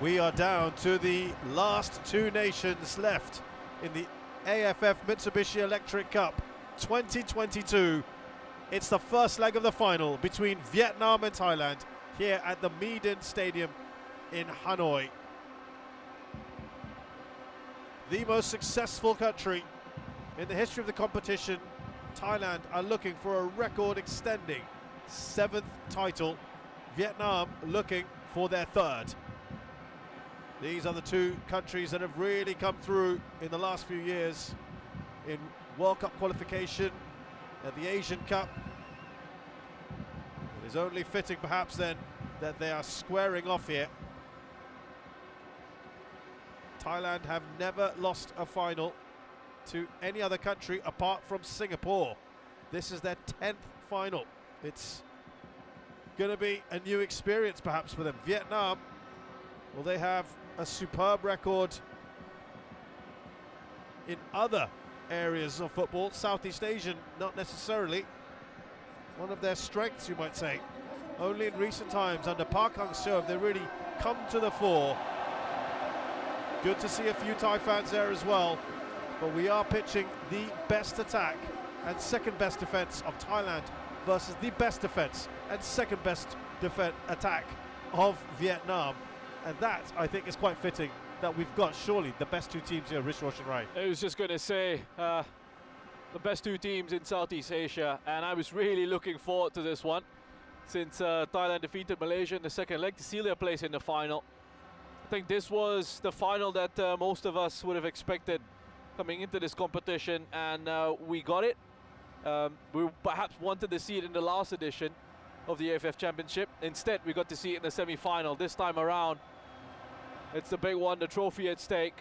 We are down to the last two nations left in the AFF Mitsubishi Electric Cup 2022. It's the first leg of the final between Vietnam and Thailand here at the Medan Stadium in Hanoi. The most successful country in the history of the competition, Thailand are looking for a record-extending 7th title. Vietnam looking for their 3rd. These are the two countries that have really come through in the last few years in World Cup qualification, at the Asian Cup. It is only fitting perhaps then that they are squaring off here. Thailand have never lost a final to any other country apart from Singapore. This is their 10th final. It's going to be a new experience perhaps for them. Vietnam, well, they have a superb record in other areas of football. Southeast Asian, not necessarily one of their strengths, you might say. Only in recent times under Park Hang-seo have they really come to the fore. Good to see a few Thai fans there as well, but we are pitching the best attack and second best defence of Thailand versus the best defence and second best attack of Vietnam. And that, I think, is quite fitting that we've got surely the best two teams here, Rich Roshan Rai. I was just going to say, the best two teams in Southeast Asia, and I was really looking forward to this one since Thailand defeated Malaysia in the second leg to seal their place in the final. I think this was the final that most of us would have expected coming into this competition, and we got it. We perhaps wanted to see it in the last edition of the AFF Championship. Instead, we got to see it in the semi-final. This time around, it's the big one, the trophy at stake,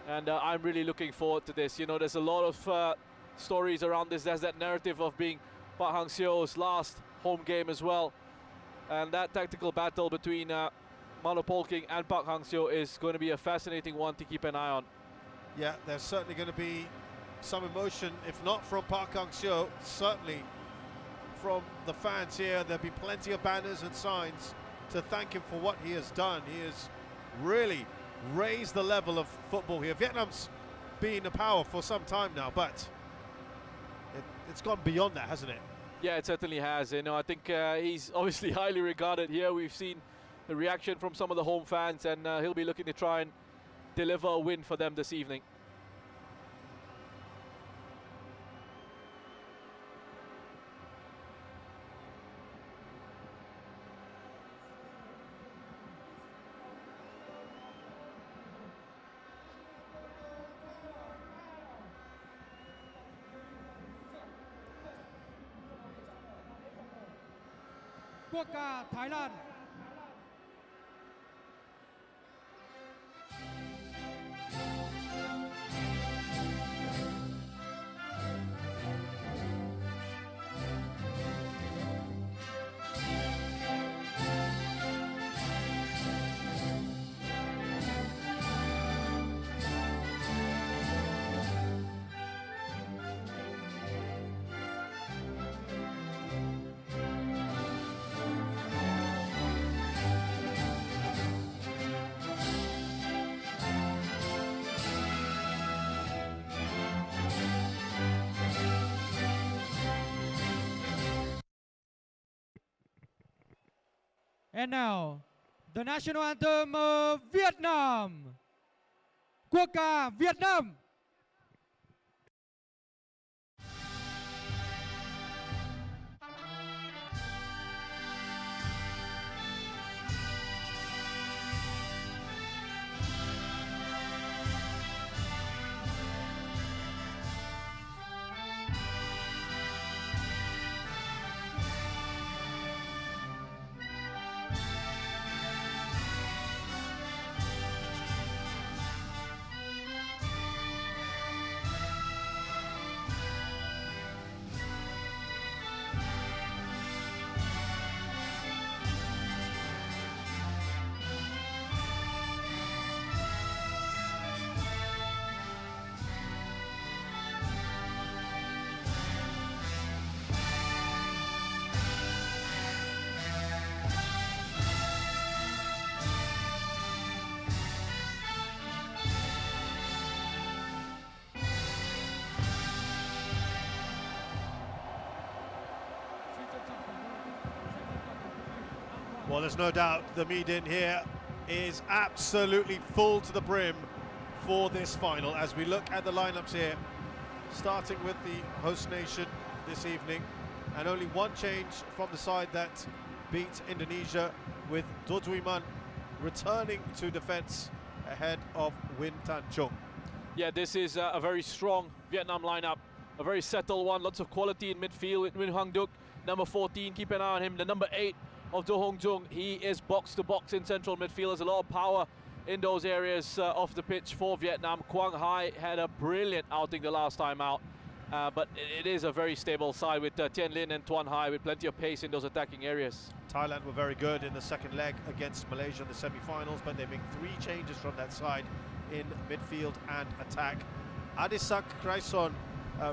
and I'm really looking forward to this. You know, there's a lot of stories around this. There's that narrative of being Park Hang-seo's last home game as well, and that tactical battle between Mano Polking and Park Hang-seo is going to be a fascinating one to keep an eye on. Yeah, there's certainly going to be some emotion, if not from Park Hang-seo, certainly from the fans here. There'll be plenty of banners and signs to thank him for what he has done. He has really raised the level of football here. Vietnam's been a power for some time now, but it's gone beyond that, hasn't it? Yeah, it certainly has. You know, I think he's obviously highly regarded here. We've seen the reaction from some of the home fans, and he'll be looking to try and deliver a win for them this evening. Quốc ca Thái Lan. And now, the national anthem of Vietnam. Quốc ca Việt Nam. Well, there's no doubt the meet-in here is absolutely full to the brim for this final. As we look at the lineups here, starting with the host nation this evening, and only one change from the side that beat Indonesia, with Doduiman returning to defence ahead of Win Tan Chung. Yeah, this is a very strong Vietnam lineup, a very settled one, lots of quality in midfield with Win Hang Duc, number 14, keep an eye on him. The number 8 of Do Hong Jung, he is box to box in central midfield. There's a lot of power in those areas of the pitch for Vietnam. Quang Hai had a brilliant outing the last time out, but it is a very stable side with Tien Lin and Tuan Hai with plenty of pace in those attacking areas. Thailand were very good in the second leg against Malaysia in the semi-finals, but they make 3 changes from that side in midfield and attack. Adisak Kraison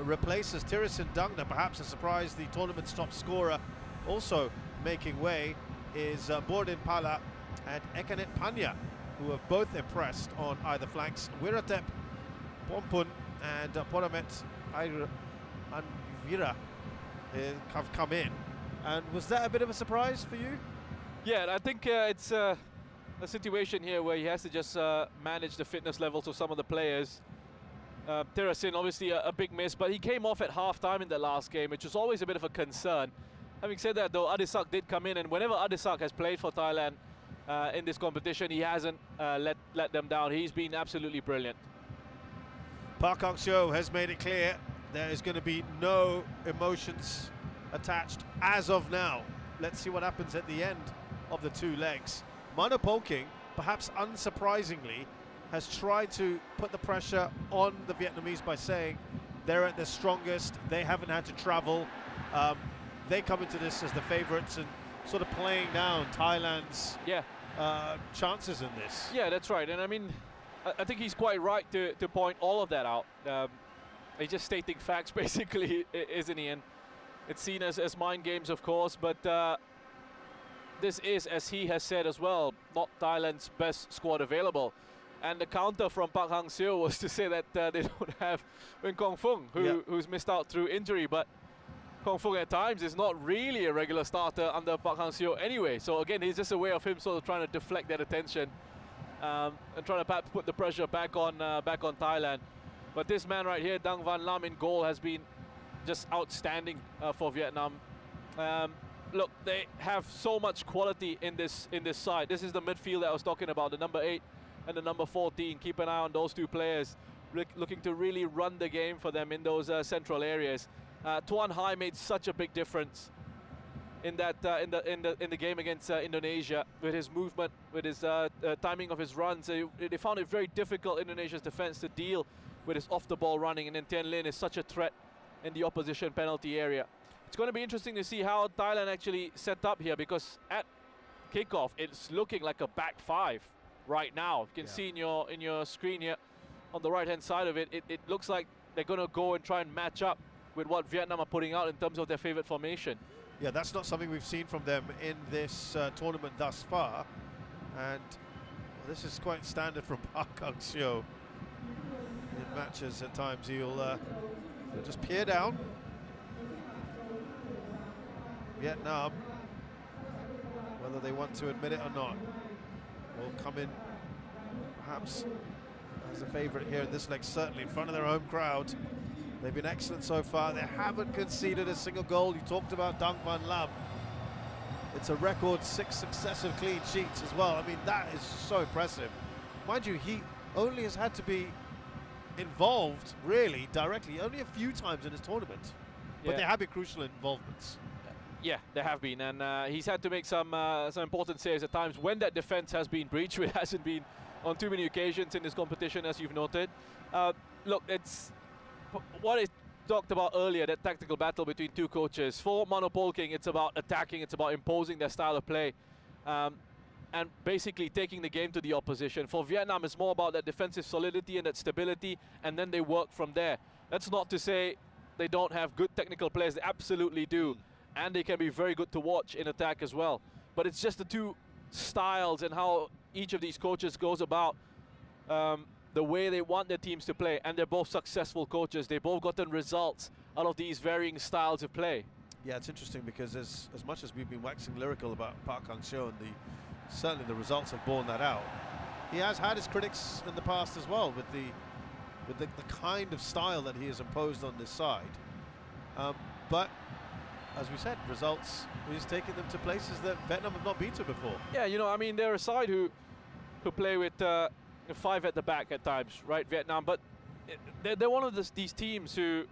replaces Tirasin Dangna, perhaps a surprise, the tournament's top scorer. Also making way is Bordin Pala and Ekanet Panya, who have both impressed on either flanks. Wiratep Pompun and Poramet Anvira have come in. And was that a bit of a surprise for you? Yeah, I think it's a situation here where he has to just manage the fitness levels of some of the players. Tirasin, obviously a big miss, but he came off at half-time in the last game, which was always a bit of a concern. Having said that, though, Adisak did come in, and whenever Adisak has played for Thailand in this competition, he hasn't let them down. He's been absolutely brilliant. Park Hang-seo has made it clear there is going to be no emotions attached as of now. Let's see what happens at the end of the 2 legs. Mano Polking, perhaps unsurprisingly, has tried to put the pressure on the Vietnamese by saying they're at their strongest, they haven't had to travel, they come into this as the favourites, and sort of playing down Thailand's chances in this. Yeah, that's right, and I mean, I think he's quite right to point all of that out. He's just stating facts, basically, isn't he? And it's seen as mind games, of course, but this is, as he has said as well, not Thailand's best squad available. And the counter from Park Hang-seo was to say that they don't have Wen Kong Fung, who's missed out through injury, but Kong Fung at times is not really a regular starter under Park Hang-seo anyway. So again, he's just a way of him sort of trying to deflect that attention and trying to perhaps put the pressure back on Thailand. But this man right here, Dang Van Lam in goal, has been just outstanding for Vietnam. Look, they have so much quality in this side. This is the midfield that I was talking about, the number 8 and the number 14. Keep an eye on those 2 players, looking to really run the game for them in those central areas. Tuan Hai made such a big difference in that in the game against Indonesia, with his movement, with his timing of his runs. They found it very difficult, Indonesia's defense, to deal with his off-the-ball running, and then Tien Lin is such a threat in the opposition penalty area. It's going to be interesting to see how Thailand actually set up here, because at kickoff it's looking like a back 5 right now. You can see in your screen here on the right hand side of it, it looks like they're going to go and try and match up with what Vietnam are putting out in terms of their favorite formation. Yeah, that's not something we've seen from them in this tournament thus far, and this is quite standard from Park Hang-seo in matches. At times he'll just peer down. Vietnam, whether they want to admit it or not, will come in perhaps as a favourite here in this leg, certainly in front of their home crowd. They've been excellent so far. They haven't conceded a single goal. You talked about Dang Van Lam. It's a record 6 successive clean sheets as well. I mean, that is so impressive. Mind you, he only has had to be involved, really, directly, only a few times in his tournament. But there have been crucial involvements. Yeah, there have been, and he's had to make some important saves at times when that defense has been breached, which hasn't been on too many occasions in this competition, as you've noted. Look, it's what I talked about earlier, that tactical battle between 2 coaches. For Mano Polking, it's about attacking, it's about imposing their style of play, and basically taking the game to the opposition. For Vietnam, it's more about that defensive solidity and that stability, and then they work from there. That's not to say they don't have good technical players, they absolutely do. And they can be very good to watch in attack as well. But it's just the 2 styles and how each of these coaches goes about the way they want their teams to play. And they're both successful coaches. They've both gotten results out of these varying styles of play. Yeah, it's interesting because as much as we've been waxing lyrical about Park Hang-seo, and certainly the results have borne that out, he has had his critics in the past as well with the kind of style that he has imposed on this side. But as we said, results, he's taken them to places that Vietnam have not been to before. Yeah, you know, I mean, they're a side who play with 5 at the back at times, right, Vietnam, but they're one of these teams who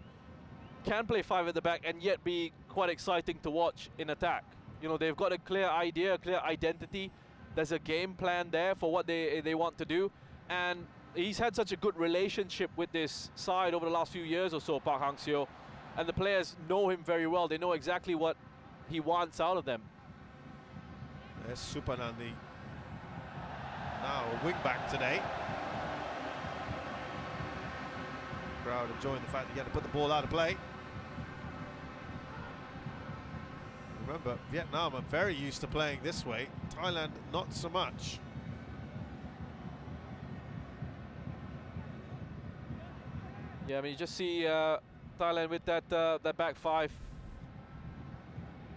can play 5 at the back and yet be quite exciting to watch in attack. You know, they've got a clear idea, a clear identity. There's a game plan there for what they want to do, and he's had such a good relationship with this side over the last few years or so, Park Hang-seo, and the players know him very well. They know exactly what he wants out of them. There's Supanandi, now a wing back today. Crowd enjoying the fact that he had to put the ball out of play. Remember, Vietnam are very used to playing this way. Thailand, not so much. Yeah, I mean, you just see Thailand with that back 5.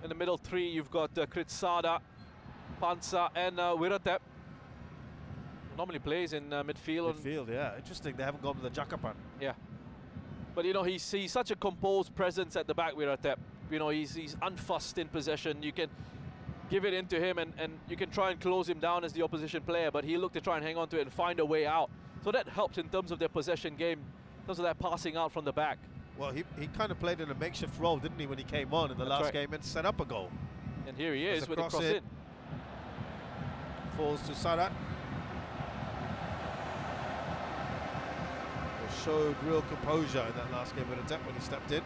In the middle 3, you've got Kritsada, Pansa, and Wiratep. Normally plays in midfield. Midfield, yeah. Interesting, they haven't gone with the Jakapan. Yeah. But, you know, he's such a composed presence at the back, Wiratep. You know, he's unfussed in possession. You can give it into him and you can try and close him down as the opposition player, but he'll look to try and hang on to it and find a way out. So that helps in terms of their possession game, in terms of that passing out from the back. Well, he kind of played in a makeshift role, didn't he, when he came on in the last game and set up a goal. And here he is with the cross in. Falls to Sarat. Showed real composure in that last game with a when he stepped in.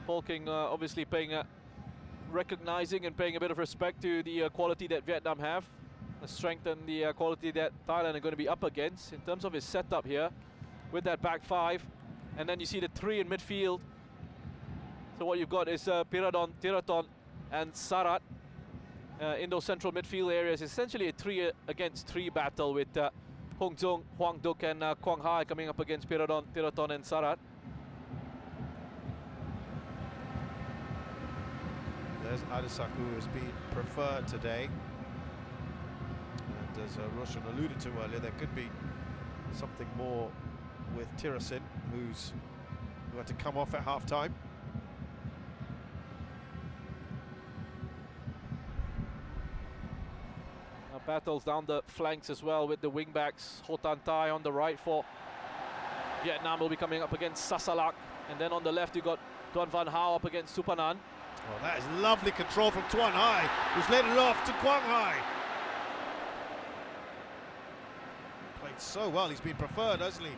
Paul King obviously recognizing and paying a bit of respect to the quality that Vietnam have, the strength and the quality that Thailand are going to be up against in terms of his setup here with that back 5, and then you see the 3 in midfield. So what you've got is Piradon, Tiraton and Sarat in those central midfield areas. Essentially a 3 against 3 battle with Hong Zung, Huang Duk and Quang Hai coming up against Piradon, Tiraton and Sarat. There's Adisak, who has been preferred today. And as Roshan alluded to earlier, there could be something more with Tirasin, who had to come off at half-time. Battles down the flanks as well with the wing-backs. Ho Tan Tai on the right for Vietnam will be coming up against Sasalak. And then on the left you got Tuan Van Hao up against Supanan. Well, that is lovely control from Tuan Hai, who's let it off to Quang Hai. Played so well, he's been preferred, hasn't he,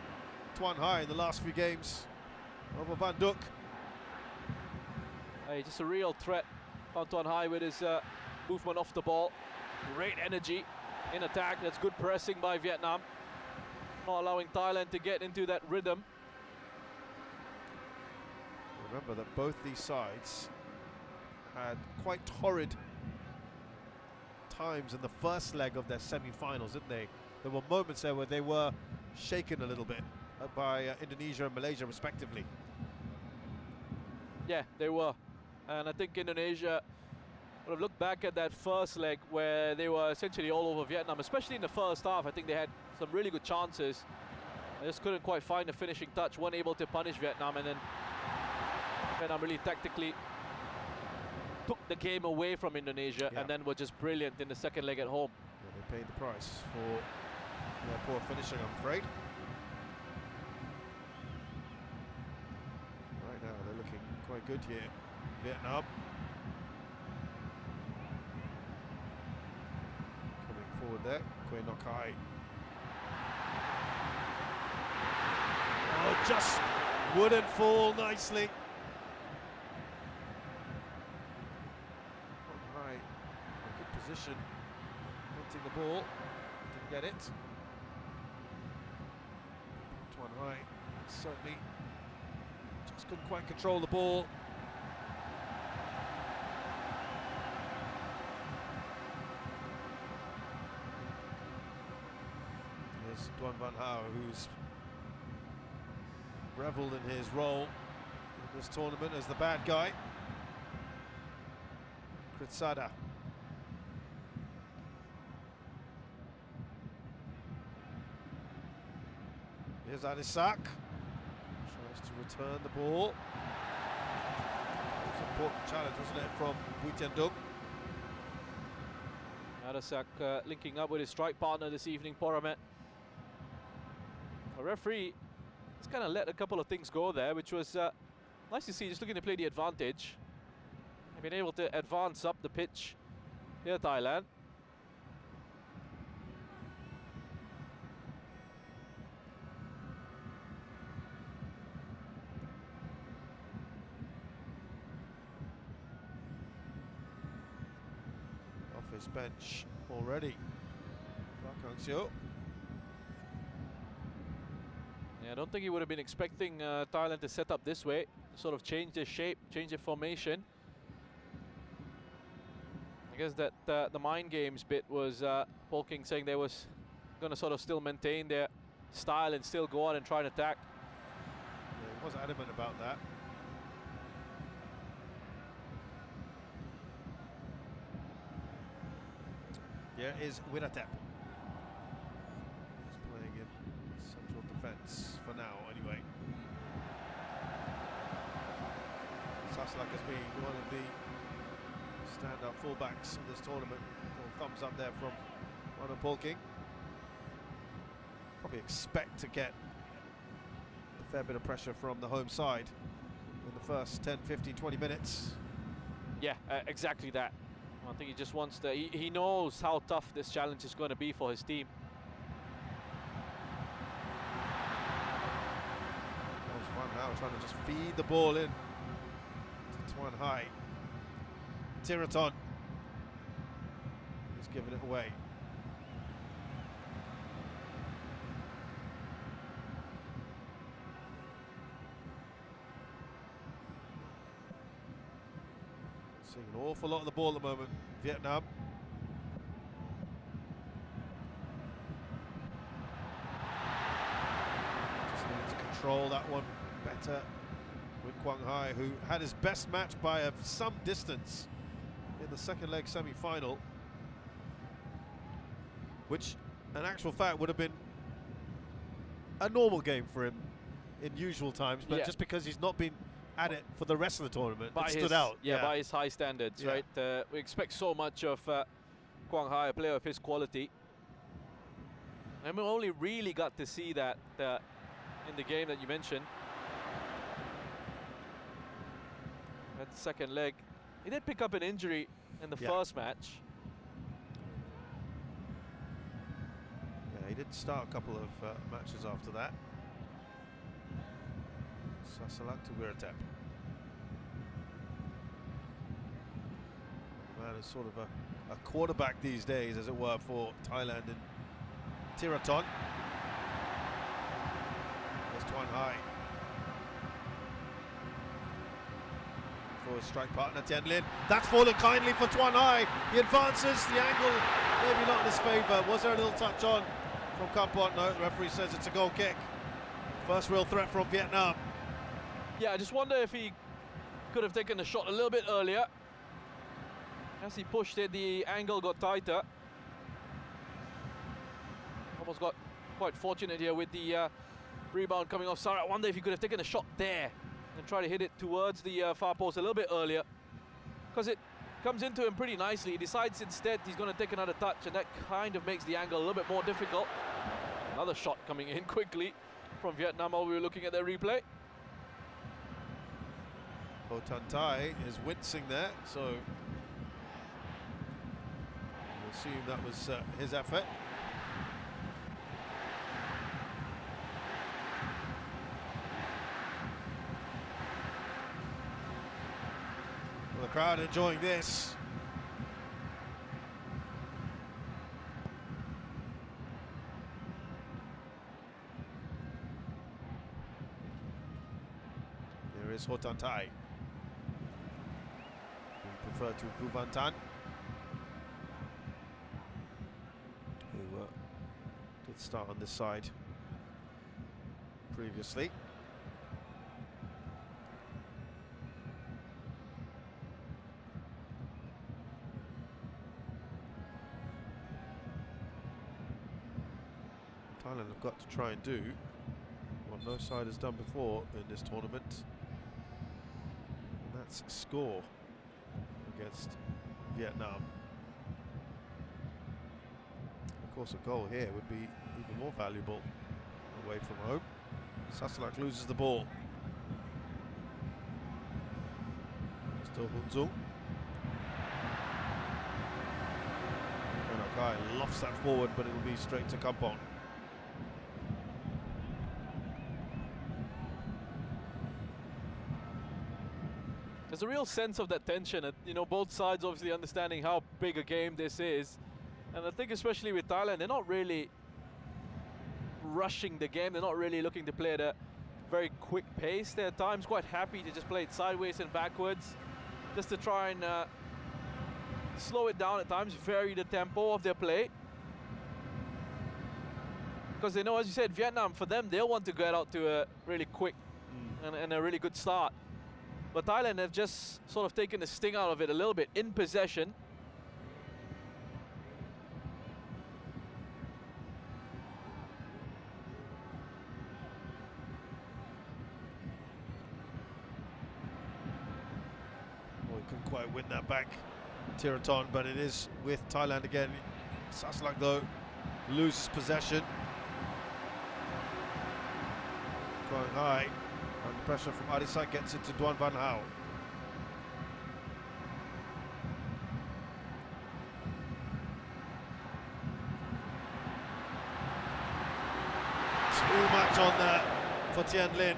Tuan Hai, in the last few games over Van Duk. Hey, just a real threat on Tuan Hai with his movement off the ball. Great energy in attack. That's good pressing by Vietnam, not allowing Thailand to get into that rhythm. Remember that both these sides had quite torrid times in the first leg of their semi-finals, didn't they? There were moments there where they were shaken a little bit by Indonesia and Malaysia respectively. Yeah, they were. And I think Indonesia would have looked back at that first leg where they were essentially all over Vietnam, especially in the first half. I think they had some really good chances. They just couldn't quite find the finishing touch, weren't able to punish Vietnam, and then Vietnam really tactically took the game away from Indonesia, and then were just brilliant in the second leg at home. Yeah, they paid the price for their poor finishing, I'm afraid. Right now they're looking quite good here, Vietnam. Coming forward there, Quay Nok Hai. Oh, just wouldn't fall nicely. Position, wanting the ball, didn't get it. Tuan Hai certainly just couldn't quite control the ball. There's Duan Van Hao, who's revelled in his role in this tournament as the bad guy. Kritsada. Here's Adisak. Tries to return the ball. It was an important challenge, wasn't it, from Buitendung? Adisak linking up with his strike partner this evening, Poramet. The referee has kind of let a couple of things go there, which was nice to see, just looking to play the advantage. They've been able to advance up the pitch here, Thailand. Off his bench already. Park Hang-seo. Yeah, I don't think he would have been expecting Thailand to set up this way, sort of change their shape, change their formation. I guess that the mind games bit was Paul King saying they was going to sort of still maintain their style and still go on and try and attack. Yeah, he was adamant about that. Here is Wiratep. He's playing in central defence for now, anyway. Sasalak has been one of the stand-up fullbacks in this tournament. Little thumbs up there from Ronald Paul King. Probably expect to get a fair bit of pressure from the home side in the first 10, 15, 20 minutes. Yeah, exactly that. I think he just wants to, he knows how tough this challenge is going to be for his team. Van Hao trying to just feed the ball in to Tuan Hai. Tiraton. He's giving it away. Seeing an awful lot of the ball at the moment, Vietnam. Just need to control that one better with Quang Hai, who had his best match by some distance in the second leg semi-final, which in actual fact would have been a normal game for him in usual times, but just because he's not been at it for the rest of the tournament, it stood out. Yeah, by his high standards, right? We expect so much of Quang Hai, a player of his quality. And we only really got to see that in the game that you mentioned. That second leg. He did pick up an injury in the first match. Yeah, he did start a couple of matches after that. Sasalak to Wiratep. Man is sort of a quarterback these days, as it were, for Thailand and Tiraton. There's Tuan Hai. For his strike partner, Tien Lin. That's fallen kindly for Tuan Hai. He advances, the angle maybe not in his favour. Was there a little touch on from Kampot? No, the referee says it's a goal kick. First real threat from Vietnam. Yeah, I just wonder if he could have taken the shot a little bit earlier. As he pushed it, the angle got tighter. Almost got quite fortunate here with the rebound coming off Sarah. I wonder if he could have taken a shot there and try to hit it towards the far post a little bit earlier, because it comes into him pretty nicely. He decides instead he's going to take another touch, and that kind of makes the angle a little bit more difficult. Another shot coming in quickly from Vietnam while we were looking at their replay. Ho Tan Tai is wincing there, so we'll assume that was his effort. Well, the crowd enjoying this. Here is Ho Tan Tai. Prefer to Vu Van Tan, who Good start on this side previously. Thailand have got to try and do what no side has done before in this tournament, and that's score against Vietnam. Of course, a goal here would be even more valuable away from home. Sasalak loses the ball. Still Hunzung. Guy lofts that forward, but it'll be straight to Kampong. There's a real sense of that tension, and you know, both sides obviously understanding how big a game this is. And I think especially with Thailand, they're not really rushing the game. They're not really looking to play at a very quick pace. They're at times quite happy to just play it sideways and backwards, just to try and slow it down at times, vary the tempo of their play. Because they know, as you said, Vietnam, for them, they'll want to get out to a really quick and a really good start. But Thailand have just sort of taken the sting out of it a little bit in possession. Well, he couldn't quite win that back, Tiraton, but it is with Thailand again. Sasalak, though, loses possession. Going high. Under pressure from Adisak, gets it to Duan Van Hao. Too much on that for Tien Lin.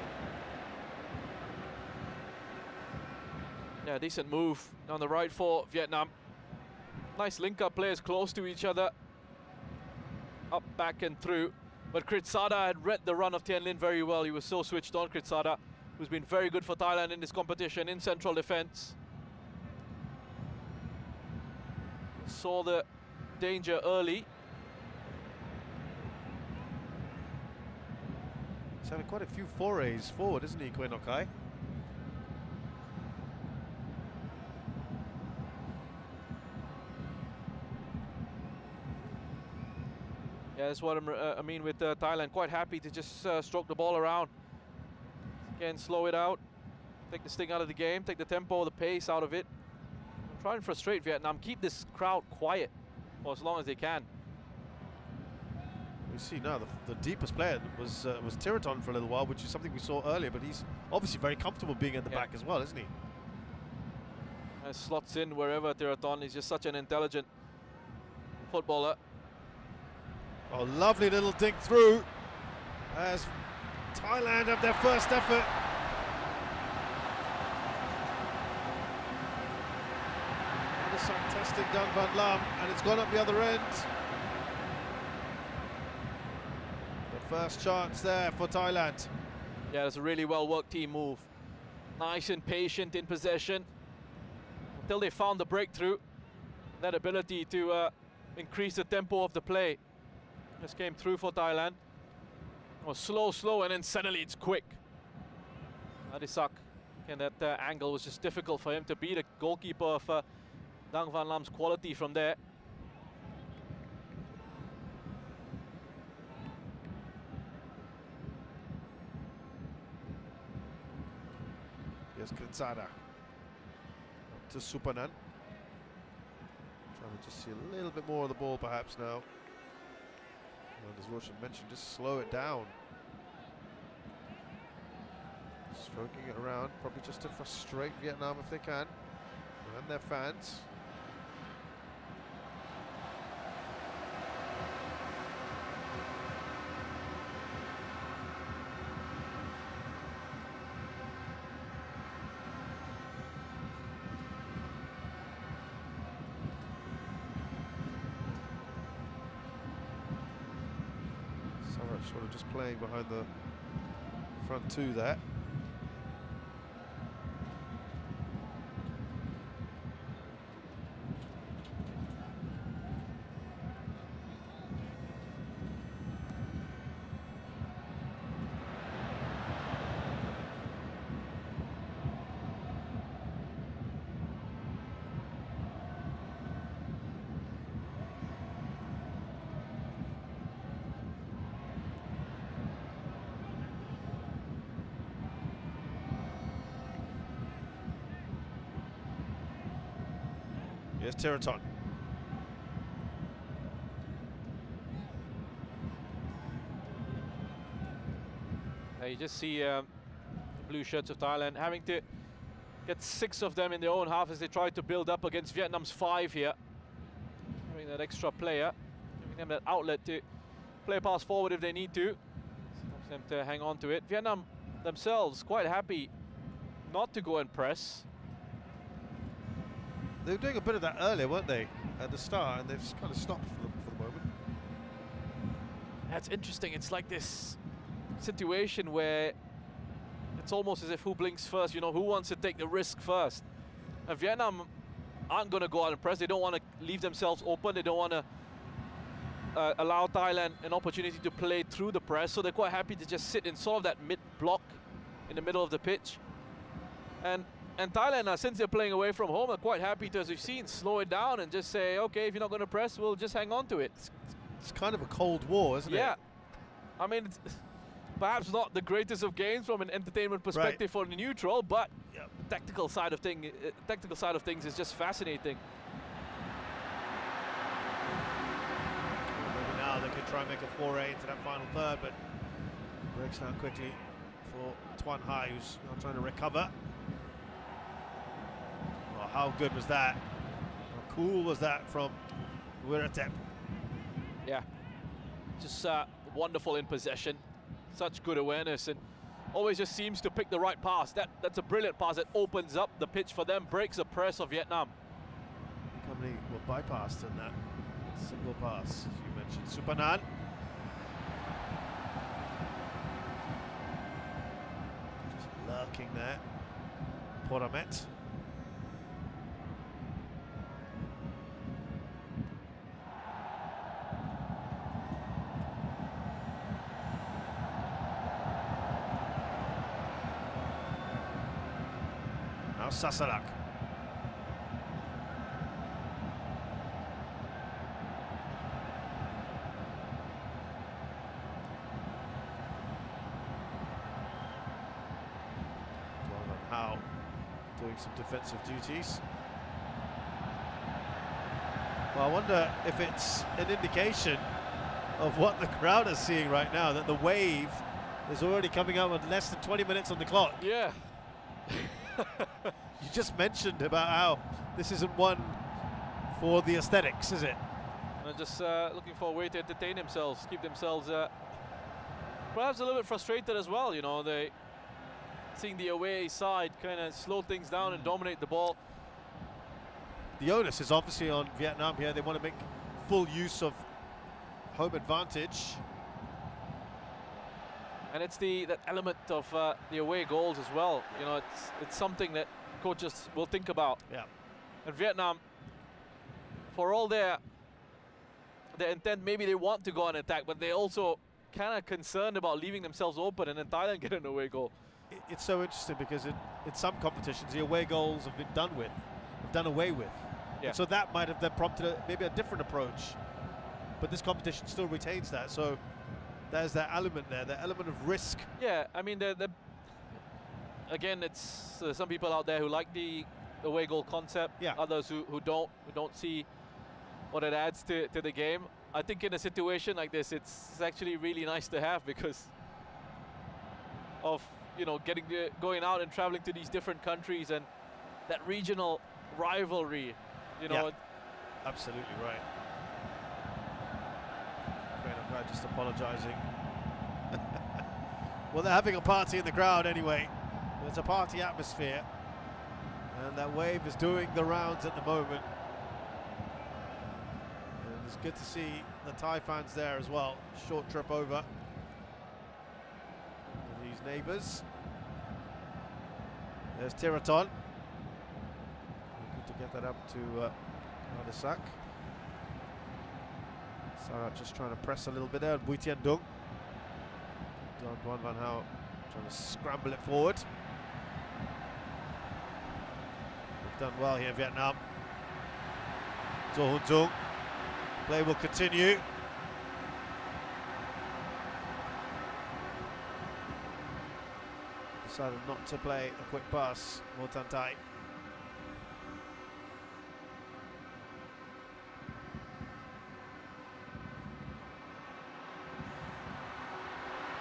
Yeah, decent move on the right for Vietnam. Nice link-up, players close to each other. Up, back and through. But Kritsada had read the run of Tien Lin very well. He was so switched on, Kritsada, who's been very good for Thailand in this competition in central defense. Saw the danger early. He's having quite a few forays forward, isn't he, Koen Okai? Yeah, that's what I mean with Thailand. Quite happy to just stroke the ball around. Again, slow it out. Take the sting out of the game. Take the tempo, the pace out of it. Try and frustrate Vietnam. Keep this crowd quiet for as long as they can. We see now the deepest player was Tiraton for a little while, which is something we saw earlier, but he's obviously very comfortable being at the back as well, isn't he? Slots in wherever Tiraton. He's just such an intelligent footballer. Oh, lovely little dink through as Thailand have their first effort. Adisak testing Dan Van Lam, and it's gone up the other end. The first chance there for Thailand. Yeah, it's a really well-worked team move. Nice and patient in possession until they found the breakthrough. That ability to increase the tempo of the play. Just came through for Thailand. Oh, slow, and then suddenly it's quick. Adisak, and that angle was just difficult for him to beat a goalkeeper of Dang Van Lam's quality from there. Here's Kritsada to Supanan. Trying to just see a little bit more of the ball perhaps now. And as Roshan mentioned, just slow it down. Stroking it around, probably just to frustrate Vietnam if they can, and their fans. Sort of just playing behind the front two there. Here's Tiraton. You just see the blue shirts of Thailand having to get 6 of them in their own half as they try to build up against Vietnam's 5 here. Having that extra player, giving them that outlet to play pass forward if they need to. Stops them to hang on to it. Vietnam themselves quite happy not to go and press. They were doing a bit of that earlier, weren't they, at the start, and they've just kind of stopped for the moment. That's interesting. It's like this situation where it's almost as if who blinks first, you know, who wants to take the risk first. And Vietnam aren't going to go out and press. They don't want to leave themselves open. They don't want to allow Thailand an opportunity to play through the press, so they're quite happy to just sit in sort of that mid-block in the middle of the pitch. And Thailand, since they're playing away from home, are quite happy to, as we've seen, slow it down and just say, okay, if you're not going to press, we'll just hang on to it. It's kind of a cold war, isn't it? Yeah. I mean, it's perhaps not the greatest of games from an entertainment perspective for the neutral, but the tactical side of things is just fascinating. Maybe now they could try and make a foray into that final third, but breaks down quickly for Tuan Hai, who's now trying to recover. Well, how good was that? How cool was that from Wiratep? Yeah, just wonderful in possession, such good awareness, and always just seems to pick the right pass. That's a brilliant pass that opens up the pitch for them, breaks the press of Vietnam. How many were bypassed in that single pass, as you mentioned? Supanan. Just lurking there. Poramet. Now Sasalak. How doing some defensive duties. Well, I wonder if it's an indication of what the crowd is seeing right now, that the wave is already coming up with less than 20 minutes on the clock. Yeah. You just mentioned about how this isn't one for the aesthetics, is it? And just looking for a way to entertain themselves, keep themselves perhaps a little bit frustrated as well. You know, they seeing the away side kind of slow things down and dominate the ball. The onus is obviously on Vietnam here. They want to make full use of home advantage. And it's that element of the away goals as well. You know, it's something that coaches will think about. Yeah. And Vietnam, for all their intent, maybe they want to go on attack, but they're also kind of concerned about leaving themselves open, and then Thailand get an away goal. It's so interesting because in some competitions the away goals have been done away with. Yeah. And so that might have then prompted maybe a different approach, but this competition still retains that. So there's that element there, that element of risk. Yeah, I mean, again, it's some people out there who like the away goal concept. Yeah. Others who don't see what it adds to the game. I think in a situation like this, it's actually really nice to have because of, you know, going out and traveling to these different countries and that regional rivalry, you know. Yeah, absolutely right. Crowd just apologising. Well, they're having a party in the crowd anyway. There's a party atmosphere, and that wave is doing the rounds at the moment. And it's good to see the Thai fans there as well. Short trip over. These neighbours. There's Tiraton. Looking to get that up to Adasak. Sarat just trying to press a little bit there. Bui Tien Dung. Don Duan Van Hao trying to scramble it forward. They've done well here, Vietnam. Do Hun Dung. Play will continue. Decided not to play a quick pass, Mo Tan Tai.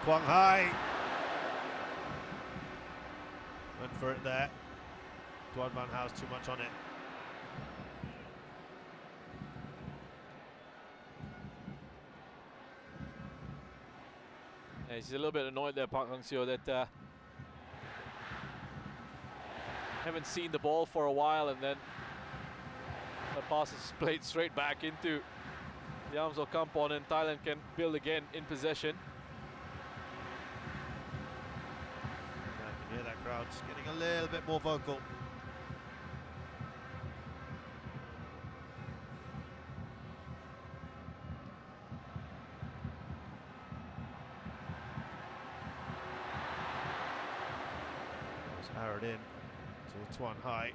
Quang Hai went for it there. Duan Van House too much on it. Yeah, he's a little bit annoyed there, Park Hang-seo, that haven't seen the ball for a while, and then the pass is played straight back into the arms of Kampon, and Thailand can build again in possession. I can hear that crowd just getting a little bit more vocal. Arrowed in to Tuan Hai.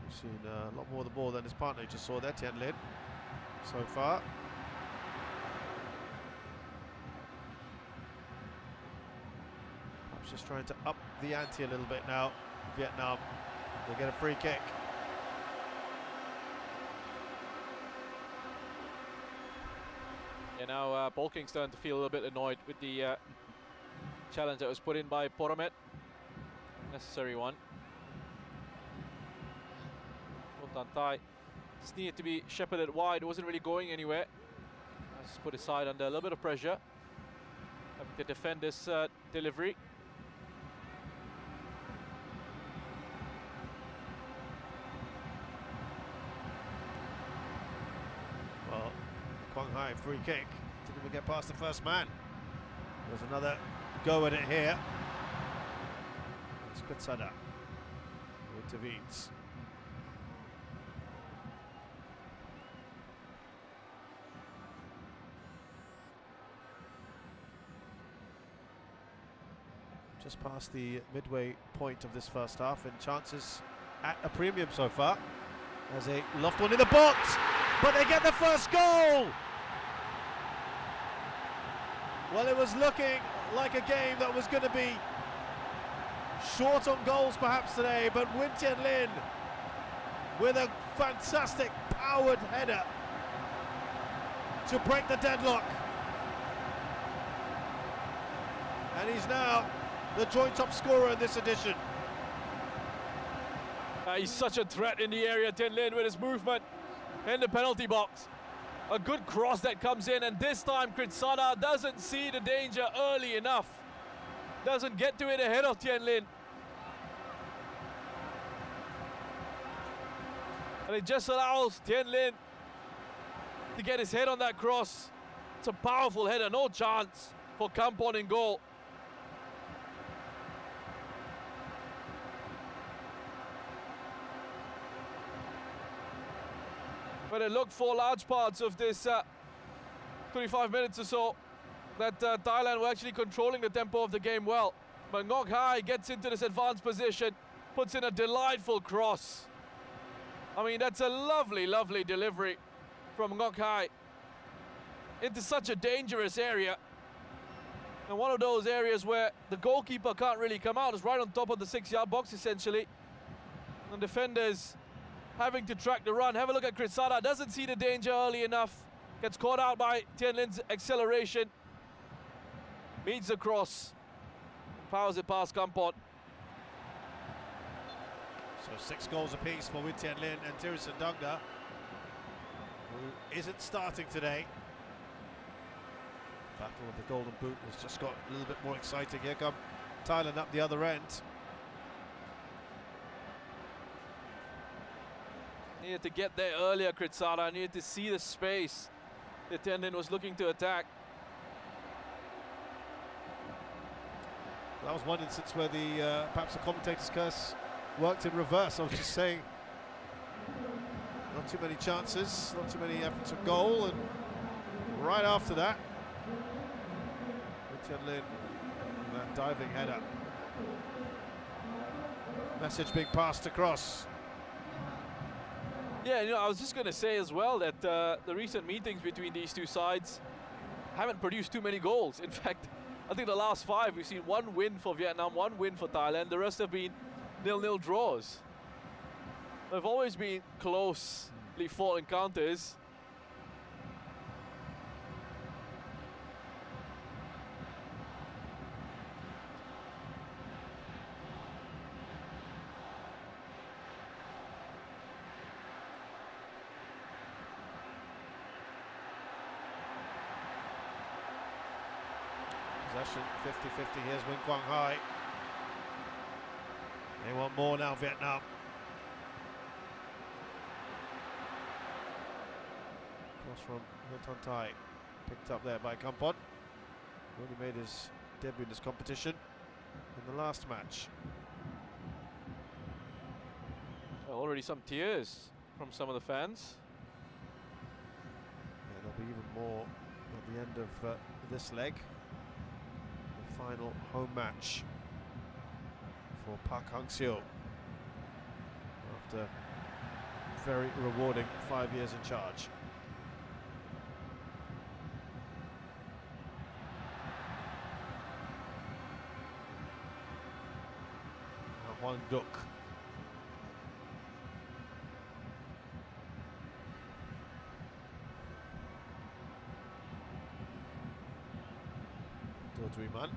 We've seen a lot more of the ball than his partner just saw there, Tien Lin, so far. Perhaps just trying to up the ante a little bit now. Vietnam, they get a free kick. Yeah, now Polking's starting to feel a little bit annoyed with the challenge that was put in by Poromet. Necessary one. Tan Thai just needed to be shepherded wide. It wasn't really going anywhere. Just put his side under a little bit of pressure, having to defend this delivery. Well, Quang Hai free kick. Didn't even get past the first man. There's another go at it here. It's Kutsada who intervenes. Just past the midway point of this first half, and chances at a premium so far. There's a loft one in the box, but they get the first goal! Well, it was looking like a game that was going to be short on goals perhaps today, but Win Tien Lin with a fantastic powered header to break the deadlock. And he's now the joint top scorer in this edition. He's such a threat in the area, Tien Lin, with his movement in the penalty box. A good cross that comes in, and this time Kritsada doesn't see the danger early enough. Doesn't get to it ahead of Tien Lin. And it just allows Tien Lin to get his head on that cross. It's a powerful header, no chance for Kampon in goal. But it looked for large parts of this 25 minutes or so that Thailand were actually controlling the tempo of the game well. But Ngoc Hai gets into this advanced position, puts in a delightful cross. I mean, that's a lovely, lovely delivery from Ngoc Hai into such a dangerous area. And one of those areas where the goalkeeper can't really come out. It's right on top of the 6-yard box, essentially. And defenders having to track the run. Have a look at Kritsada. Doesn't see the danger early enough. Gets caught out by Tien Lin's acceleration. Meets the cross. Powers it past Kampon. So 6 goals apiece for Win Tien Lin and Tirison Dunga, who isn't starting today. Battle of the Golden Boot has just got a little bit more exciting. Here come Thailand up the other end. Needed to get there earlier, Kritsada. Needed to see the space that Tien Lin was looking to attack. That was one instance where the perhaps the commentator's curse worked in reverse. I was just saying, not too many chances, not too many efforts of goal, and right after that, Tien Lin, that diving header. Message being passed across. Yeah, you know, I was just going to say as well that the recent meetings between these two sides haven't produced too many goals. In fact, I think the last 5, we've seen 1 win for Vietnam, 1 win for Thailand. The rest have been 0-0 draws. They've always been closely fought encounters. possession, 50-50. Here's Wing Quang Hai. They want more now, Vietnam. Cross from Ho Tan Tai, picked up there by Kampon. Only made his debut in this competition in the last match. Already some tears from some of the fans. Yeah, there'll be even more at the end of this leg. The final home match for Park Hang-seo after very rewarding 5 years in charge. Hwang Duk. Man.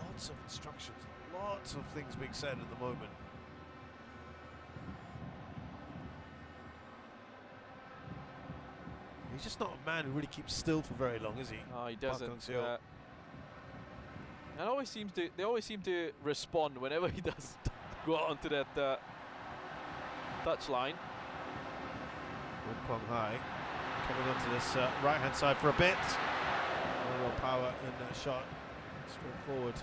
Lots of instructions, lots of things being said at the moment. He's just not a man who really keeps still for very long, is he? Oh, he doesn't. And they always seem to respond whenever he does go out onto that touch line. Wing Quang Hai coming onto this right-hand side for a bit. No real power in that shot. Straight forward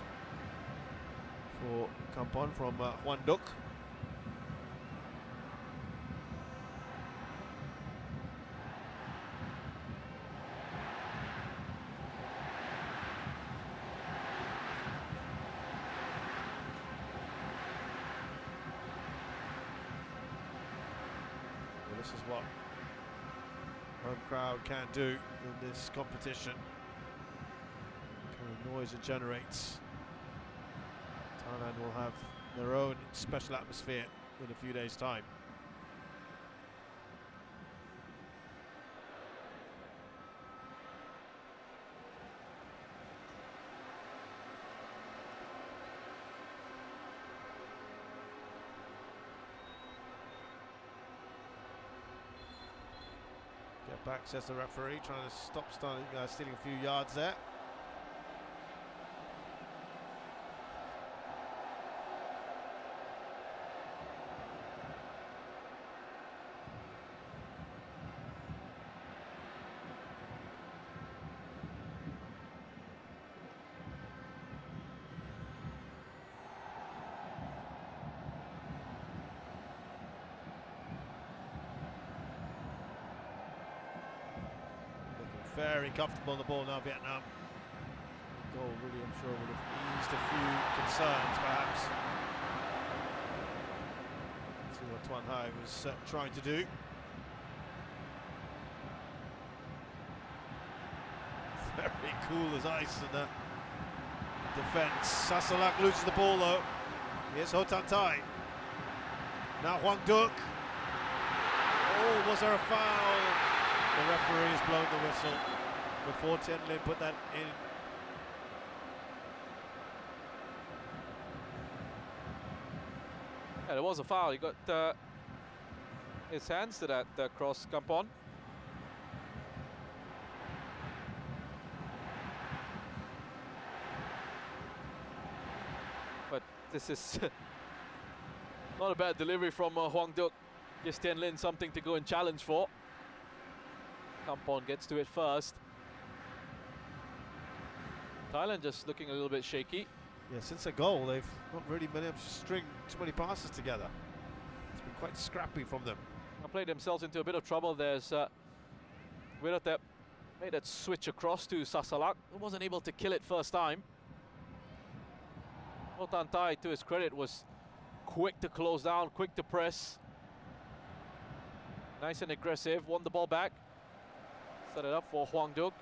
for Kampon from Hwan Duk. This is what home crowd can do in this competition. What kind of noise it generates. Thailand will have their own special atmosphere in a few days' time. Get back, says the referee, trying to stop stealing a few yards there. Very comfortable on the ball now, Vietnam. Goal really, I'm sure, would have eased a few concerns, perhaps. See what Tuan Hai was trying to do. Very cool as ice in the defence. Sasalak loses the ball though. Here's Ho Tan Tai. Now Hwang Duk. Oh, was there a foul? The referee has blown the whistle before Tien Lin put that in. Yeah, there was a foul. He got his hands to that cross, Kampon. But this is not a bad delivery from Hwang Duk. Gives Tien Lin something to go and challenge for. Kampon gets to it first. Thailand just looking a little bit shaky. Yeah, since the goal, they've not really been able to string too many passes together. It's been quite scrappy from them. They played themselves into a bit of trouble. There's Wiratep made that switch across to Sasalak, who wasn't able to kill it first time. Ho Tan Tai, to his credit, was quick to close down, quick to press. Nice and aggressive, won the ball back. Set it up for Hwang Duk.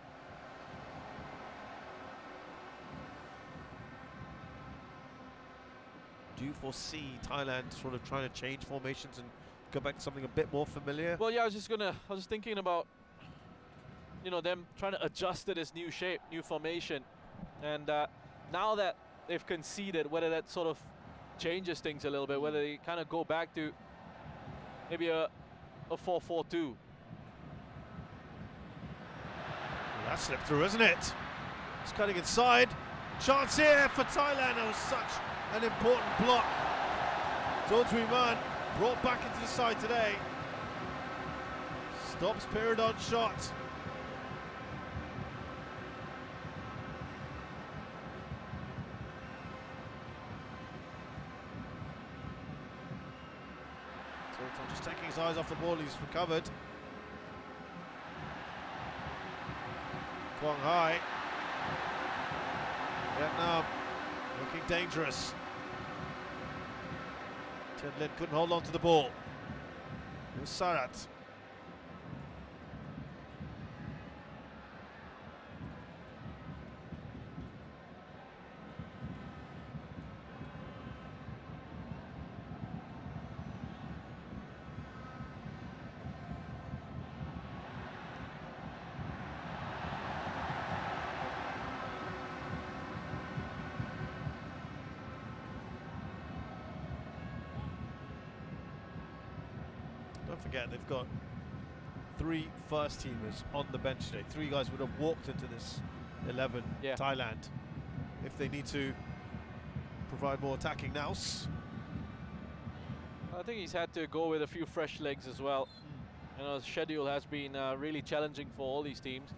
Do you foresee Thailand sort of trying to change formations and go back to something a bit more familiar? Well, yeah, I was thinking about, you know, them trying to adjust to this new shape, new formation. And now that they've conceded, whether that sort of changes things a little bit, whether they kind of go back to maybe a 4-4-2. That slipped through, isn't it? It's cutting inside. Chance here for Thailand. That was such an important block. Dodri Man brought back into the side today. Stops Piradon's shot. Sultan just taking his eyes off the ball. He's recovered. Quang Hai. Vietnam looking dangerous. Tien Lin couldn't hold on to the ball. It was Sarat. Don't forget, they've got 3 first-teamers on the bench today. 3 guys would have walked into this 11, Thailand, if they need to provide more attacking nous. I think he's had to go with a few fresh legs as well. You know, the schedule has been really challenging for all these teams.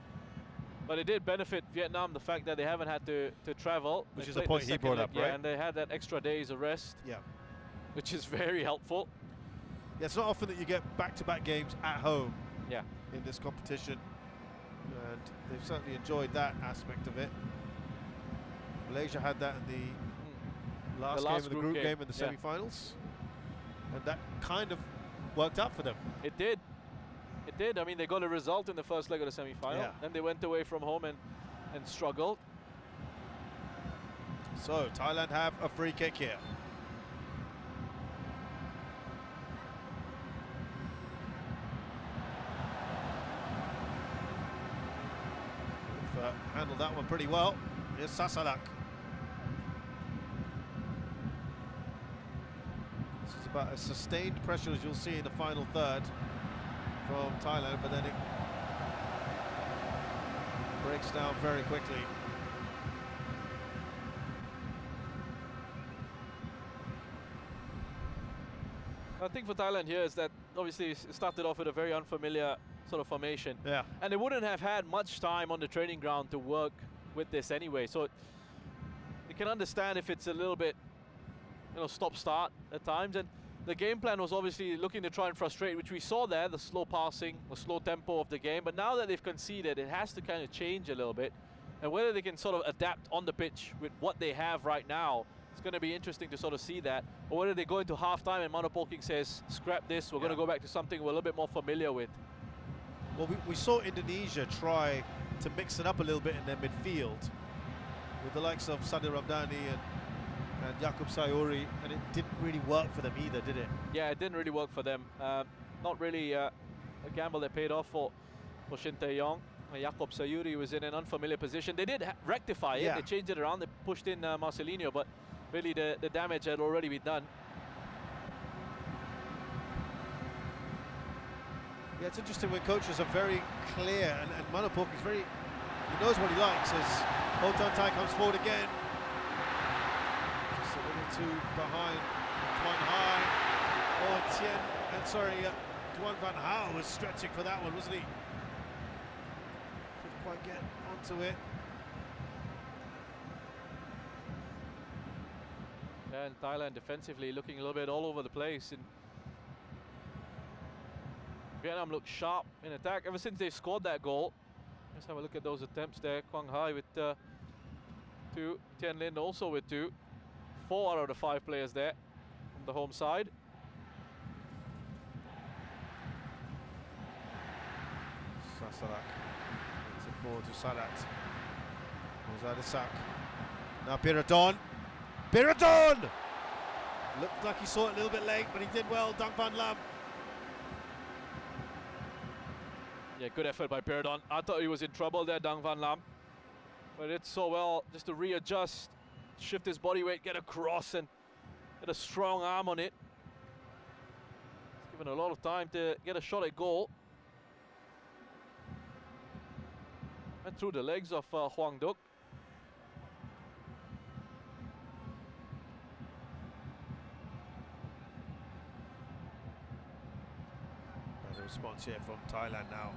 But it did benefit Vietnam, the fact that they haven't had to travel. Which They is a played point the he brought second up, leg, right? and they had that extra days of rest, which is very helpful. Yeah, it's not often that you get back-to-back games at home in this competition, and they've certainly enjoyed that aspect of it. Malaysia had that in the last game of the group game in the semi-finals, and that kind of worked out for them. It did. It did. I mean, they got a result in the first leg of the semi-final, and they went away from home and struggled. So Thailand have a free kick here. Handled that one pretty well. Here's Sasalak. This is about as sustained pressure as you'll see in the final third from Thailand, but then it breaks down very quickly. I think for Thailand here is that obviously it started off with a very unfamiliar sort of formation. And they wouldn't have had much time on the training ground to work with this anyway. So you can understand if it's a little bit, you know, stop-start at times. And the game plan was obviously looking to try and frustrate, which we saw there, the slow passing, the slow tempo of the game. But now that they've conceded, it has to kind of change a little bit. And whether they can sort of adapt on the pitch with what they have right now, it's going to be interesting to sort of see that. Or whether they go into half-time and Manopolking says, scrap this, we're going to go back to something we're a little bit more familiar with. Well, we saw Indonesia try to mix it up a little bit in their midfield with the likes of Sadil Ramdhani and Yaakob Sayuri, and it didn't really work for them either, did it? Yeah, it didn't really work for them. Not really a gamble that paid off for Shin Tae-yong. Yaakob Sayuri was in an unfamiliar position. They did rectify it. They changed it around. They pushed in Marcelinho, but really the damage had already been done. Yeah, it's interesting when coaches are very clear, and Manopolk is very, he knows what he likes as Hotan Tai comes forward again. Just a little too behind Tuan Hai. Tuan Van Hao was stretching for that one, wasn't he? Couldn't quite get onto it. And Thailand defensively looking a little bit all over the place. And Vietnam looks sharp in attack ever since they scored that goal. Let's have a look at those attempts there. Quang Hai with 2, Tien Lin also with 2. 4 out of the 5 players there from the home side. Sasalak puts it forward to Sadat. Mozadisak. Now Piradon. Piradon! Looked like he saw it a little bit late, but he did well. Dang Van Lam. Yeah, good effort by Piradon. I thought he was in trouble there, Dang Van Lam. But it's so well just to readjust, shift his body weight, get across, and Had a strong arm on it. Given a lot of time to get a shot at goal. Went through the legs of Hwang Duk. Better response here from Thailand now.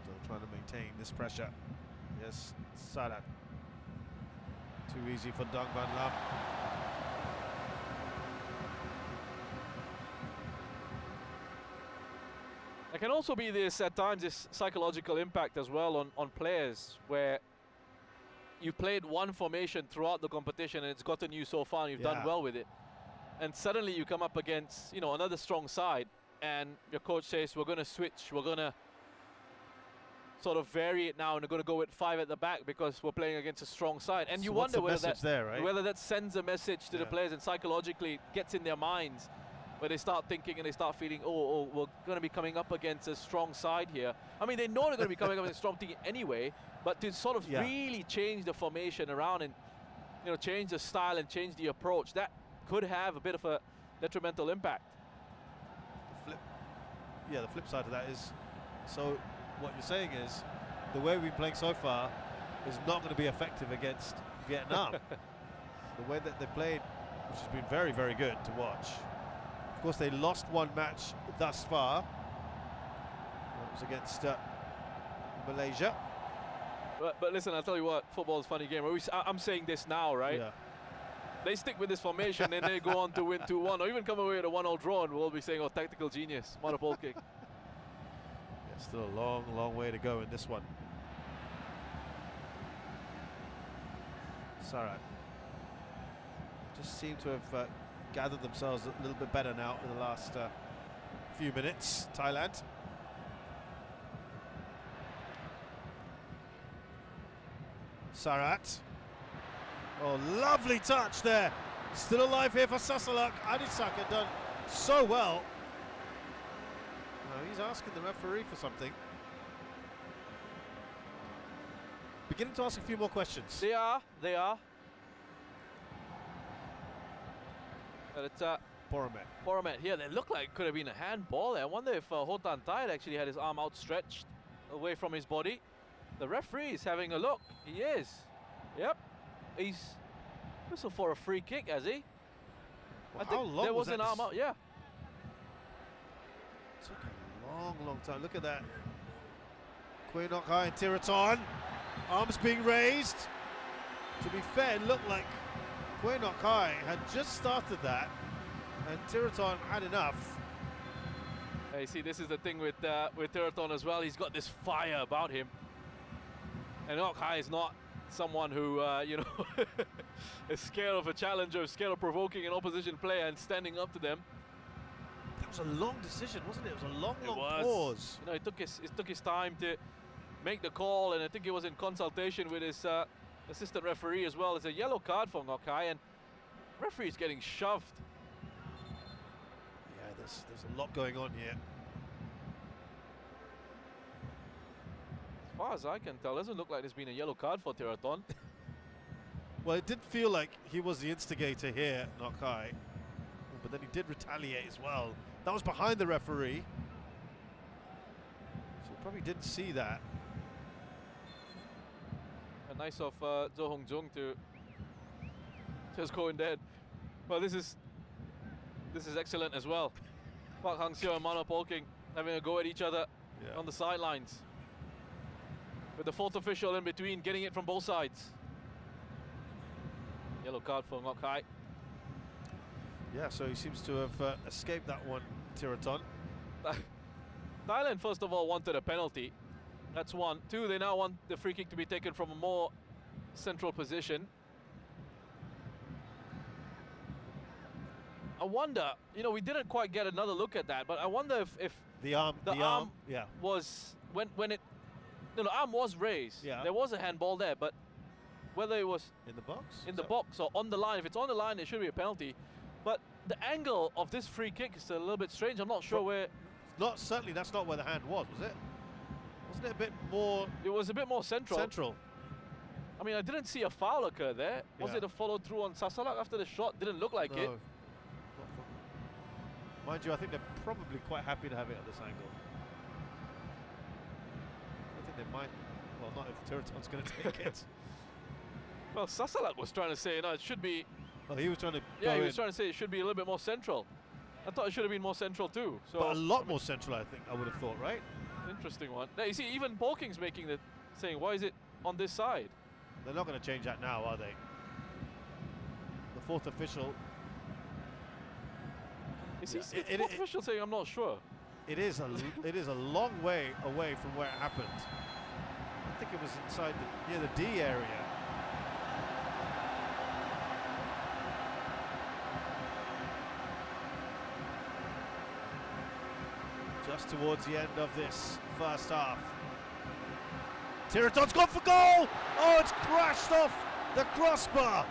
Still trying to maintain this pressure. Yes, Sarat. Too easy for Dang Van Lam. There can also be this, at times, this psychological impact as well on players, where you've played one formation throughout the competition and it's gotten you so far and you've done well with it. And suddenly you come up against, you know, another strong side and your coach says, we're going to switch, we're going to sort of vary it now and we're going to go with 5 at the back because we're playing against a strong side. And So you what's wonder the whether message there, right? whether that sends a message to the players and psychologically gets in their minds where they start thinking and they start feeling, oh, we're going to be coming up against a strong side here. I mean, they know they're going to be coming up against a strong team anyway, but to sort of really change the formation around and, you know, change the style and change the approach, that could have a bit of a detrimental impact. The flip side of that is, so what you're saying is, the way we've been playing so far is not going to be effective against Vietnam. The way that they played, which has been very, very good to watch. Of course, they lost one match thus far. That was against Malaysia. But listen, I'll tell you what, football is a funny game. I'm saying this now, right? Yeah. They stick with this formation and they go on to win 2-1 or even come away with a 1-0 draw and we'll be saying, oh, tactical genius, monopole kick. Yeah, still a long, long way to go in this one. Sarat just seem to have gathered themselves a little bit better now in the last few minutes. Thailand. Sarat. Oh, lovely touch there. Still alive here for Sasalak. Adisaka done so well. No, he's asking the referee for something. Beginning to ask a few more questions. They are. But it's Poromet here. They look like it could have been a handball there. I wonder if Hotan Thai actually had his arm outstretched away from his body. The referee is having a look. He is. Yep. He's whistled for a free kick, has he? Well, I think how long there was an arm out, yeah. Took a long, long time. Look at that. Queen Nok Hai and Tiraton. Arms being raised. To be fair, it looked like Queen Nok Hai had just started that and Tiraton had enough. You see, this is the thing with Tiraton as well. He's got this fire about him. And Nok Hai is not someone who, you know, is scared of a challenger, scared of provoking an opposition player and standing up to them. That was a long decision, wasn't it? It was a long, long pause. You know, it took his time to make the call, and I think it was in consultation with his assistant referee as well. It's a yellow card for Nok Hai, and referee's getting shoved. Yeah, there's a lot going on here. As far as I can tell, doesn't look like there's been a yellow card for Tiraton. Well, it did feel like he was the instigator here, Nok Hai, but then he did retaliate as well. That was behind the referee, so he probably didn't see that. And nice of Zo Hong Jung to just go in there. Well, this is excellent as well. Park Hang Seo and Mano Polking having a go at each other on the sidelines, with the fourth official in between, getting it from both sides. Yellow card for Nok Hai. Yeah, so he seems to have escaped that one, Tiraton. Thailand, first of all, wanted a penalty. That's one. Two, they now want the free kick to be taken from a more central position. I wonder, you know, we didn't quite get another look at that, but I wonder if the arm was, when it, no, the arm was raised. Yeah. There was a handball there, but whether it was in the box? In the box or on the line. If it's on the line, it should be a penalty. But the angle of this free kick is a little bit strange. I'm not sure where. Not certainly. That's not where the hand was it? Wasn't it a bit more It was a bit more central. central? I mean, I didn't see a foul occur there. Was Yeah. it a follow through on Sasalak after the shot? Didn't look like it. No. Mind you, I think they're probably quite happy to have it at this angle. I think they might. Well, not if Tiraton's going to take it. Well, Sasalak was trying to say, no, it should be. Well, he was trying to Yeah, go he was in, trying to say it should be a little bit more central. I thought it should have been more central too. So but a lot more central, I think. I would have thought, right? interesting one. Now, you see, even Polking's making the saying, why is it on this side? They're not going to change that now, are they? The fourth official. Is Yeah, he it- fourth official saying, I'm not sure. It is a long way away from where it happened. I think it was inside near the D area. Just towards the end of this first half. Tiraton's gone for goal! Oh, it's crashed off the crossbar.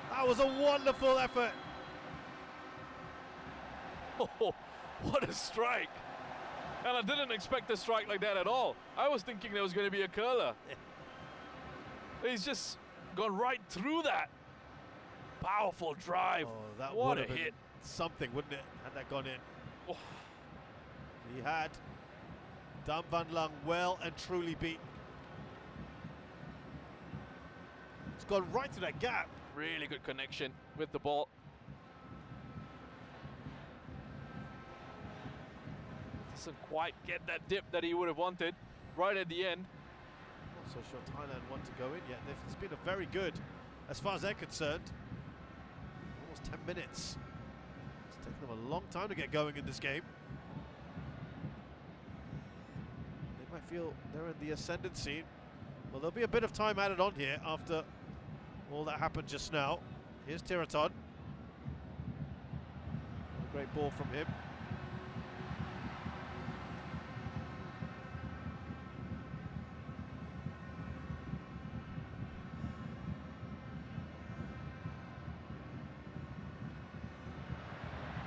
That was a wonderful effort. Oh, what a strike! And I didn't expect a strike like that at all. I was thinking there was going to be a curler. He's just gone right through that. Powerful drive. Oh, that What would a have been hit. something, wouldn't it, had that gone in? Oh. He had Dan Van Lung well and truly beaten. It's gone right through that gap. Really good connection with the ball. Doesn't quite get that dip that he would have wanted right at the end. Not so sure Thailand want to go in yet. It's been a very good, as far as they're concerned, almost 10 minutes. It's taken them a long time to get going in this game. They might feel they're in the ascendancy. Well, there'll be a bit of time added on here after all that happened just now. Here's Tiraton. A great ball from him.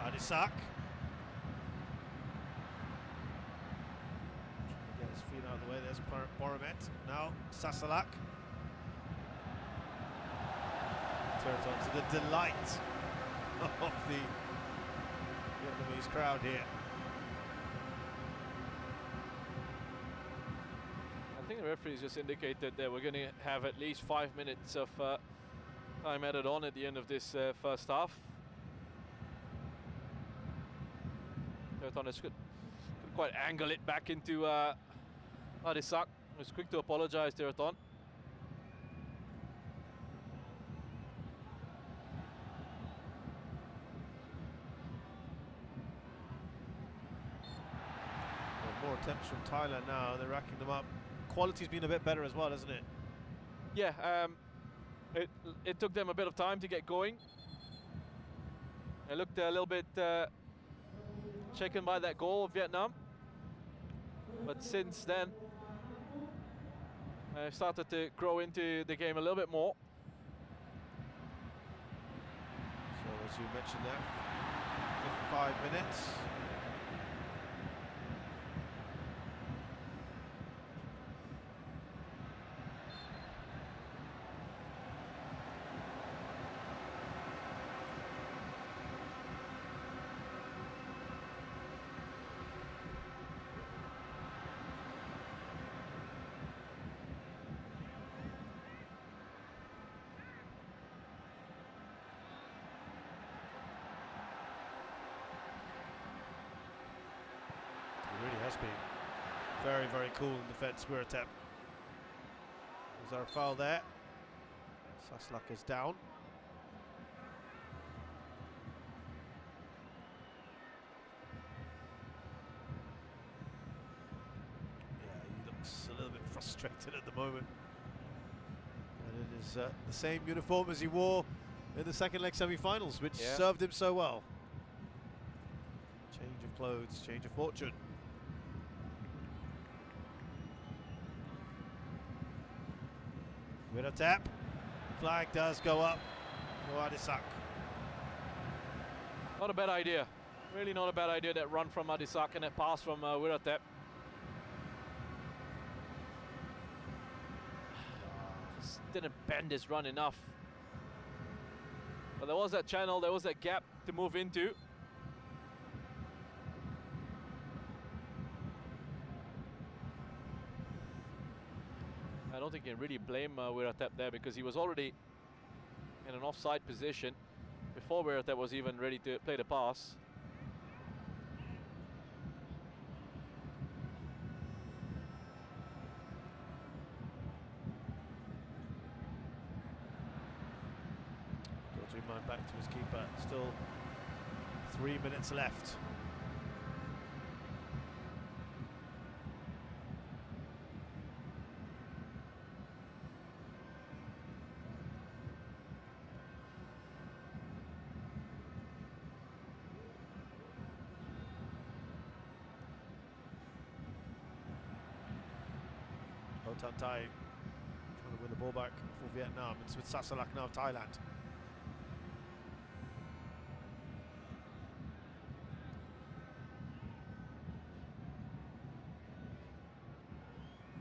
Adisak. Get his feet out of the way. There's Boromet. Now Sasalak. Tiraton to the delight of the Vietnamese crowd here. I think the referees just indicated that we're going to have at least 5 minutes of time added on at the end of this first half. Tiraton could quite angle it back into Adisak. He was quick to apologize, Tiraton. More attempts from Thailand now. They're racking them up. Quality's been a bit better as well, hasn't it? Yeah, it took them a bit of time to get going. They looked a little bit shaken by that goal of Vietnam, but since then started to grow into the game a little bit more. So as you mentioned there, 5 minutes. Really has been very, very cool in defence, Wiratep. Is there a foul there? Saslak is down. Yeah, he looks a little bit frustrated at the moment. And it is the same uniform as he wore in the second leg semi-finals, which served him so well. Change of clothes, change of fortune. With a tap, flag does go up for Adisak. Not a bad idea. Really not a bad idea, that run from Adisak and that pass from Wiratep. Just didn't bend his run enough. But there was that channel, there was that gap to move into. I don't think you can really blame Wiratep there, because he was already in an offside position before Wiratep was even ready to play the pass. Mind back to his keeper. Still 3 minutes left. Hotan Tai trying to win the ball back for Vietnam. It's with Sasalak now of Thailand.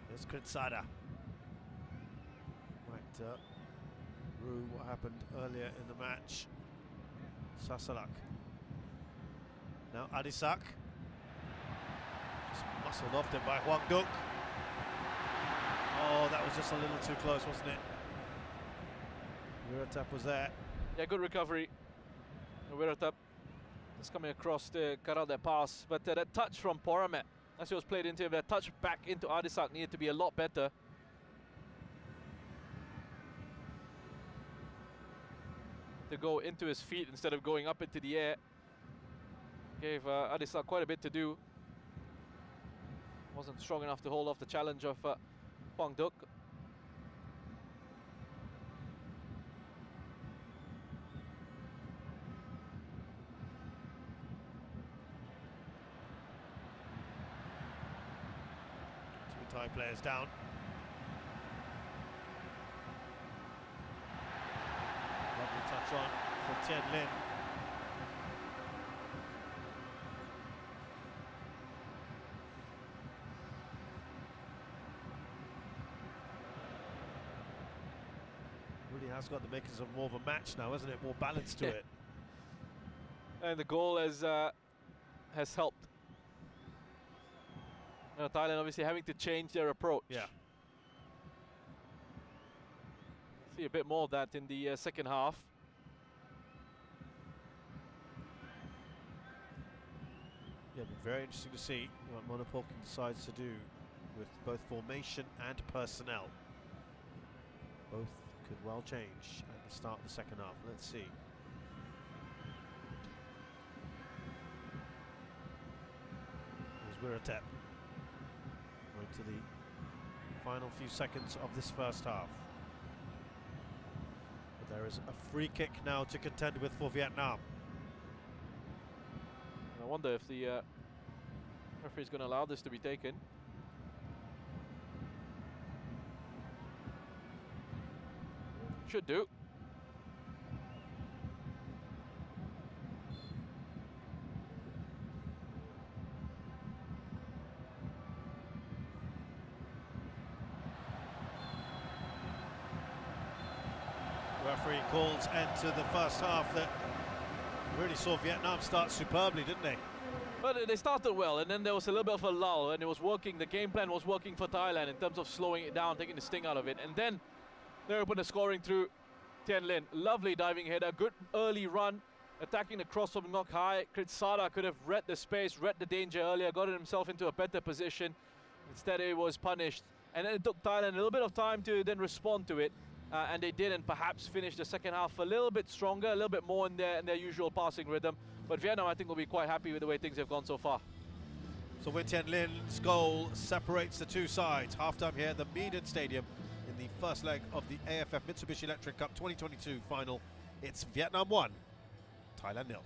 Here's Kritsada. Might rue what happened earlier in the match. Sasalak. Now Adisak. Just muscled off him by Huang Duc. Oh, that was just a little too close, wasn't it? Wiratap was there. Yeah, good recovery. Wiratap is coming across to cut out that pass, but that touch from Poramet, as it was played into him, that touch back into Adisak needed to be a lot better. To go into his feet instead of going up into the air. Gave Adisak quite a bit to do. Wasn't strong enough to hold off the challenge of Huang Duc. Two Thai players down. Lovely touch on for Tien Lin. Really has got the makings of more of a match now, hasn't it? More balance to it. And the goal has helped. Thailand obviously having to change their approach. Yeah. See a bit more of that in the second half. Yeah, it'll be very interesting to see what Monopoking decides to do with both formation and personnel. Both could well change at the start of the second half. Let's see. Here's Wiratep. Going to the final few seconds of this first half. But there is a free kick now to contend with for Vietnam. I wonder if the referee is going to allow this to be taken. Should do. Referee calls end to the first half that really saw Vietnam start superbly, didn't they? But they started well, and then there was a little bit of a lull, and it was working. The game plan was working for Thailand in terms of slowing it down, taking the sting out of it, and then they opened the scoring through Tien Lin. Lovely diving header, good early run, attacking the cross from Ngoc Hai. Kritsada could have read the space, read the danger earlier, got himself into a better position. Instead, he was punished, and then it took Thailand a little bit of time to then respond to it. And they did, and perhaps finish the second half a little bit stronger, a little bit more in their usual passing rhythm. But Vietnam, I think, will be quite happy with the way things have gone so far. So Nguyen Tien Lin's goal separates the two sides. Halftime here at the Medan Stadium in the first leg of the AFF Mitsubishi Electric Cup 2022 final. It's Vietnam 1, Thailand 0.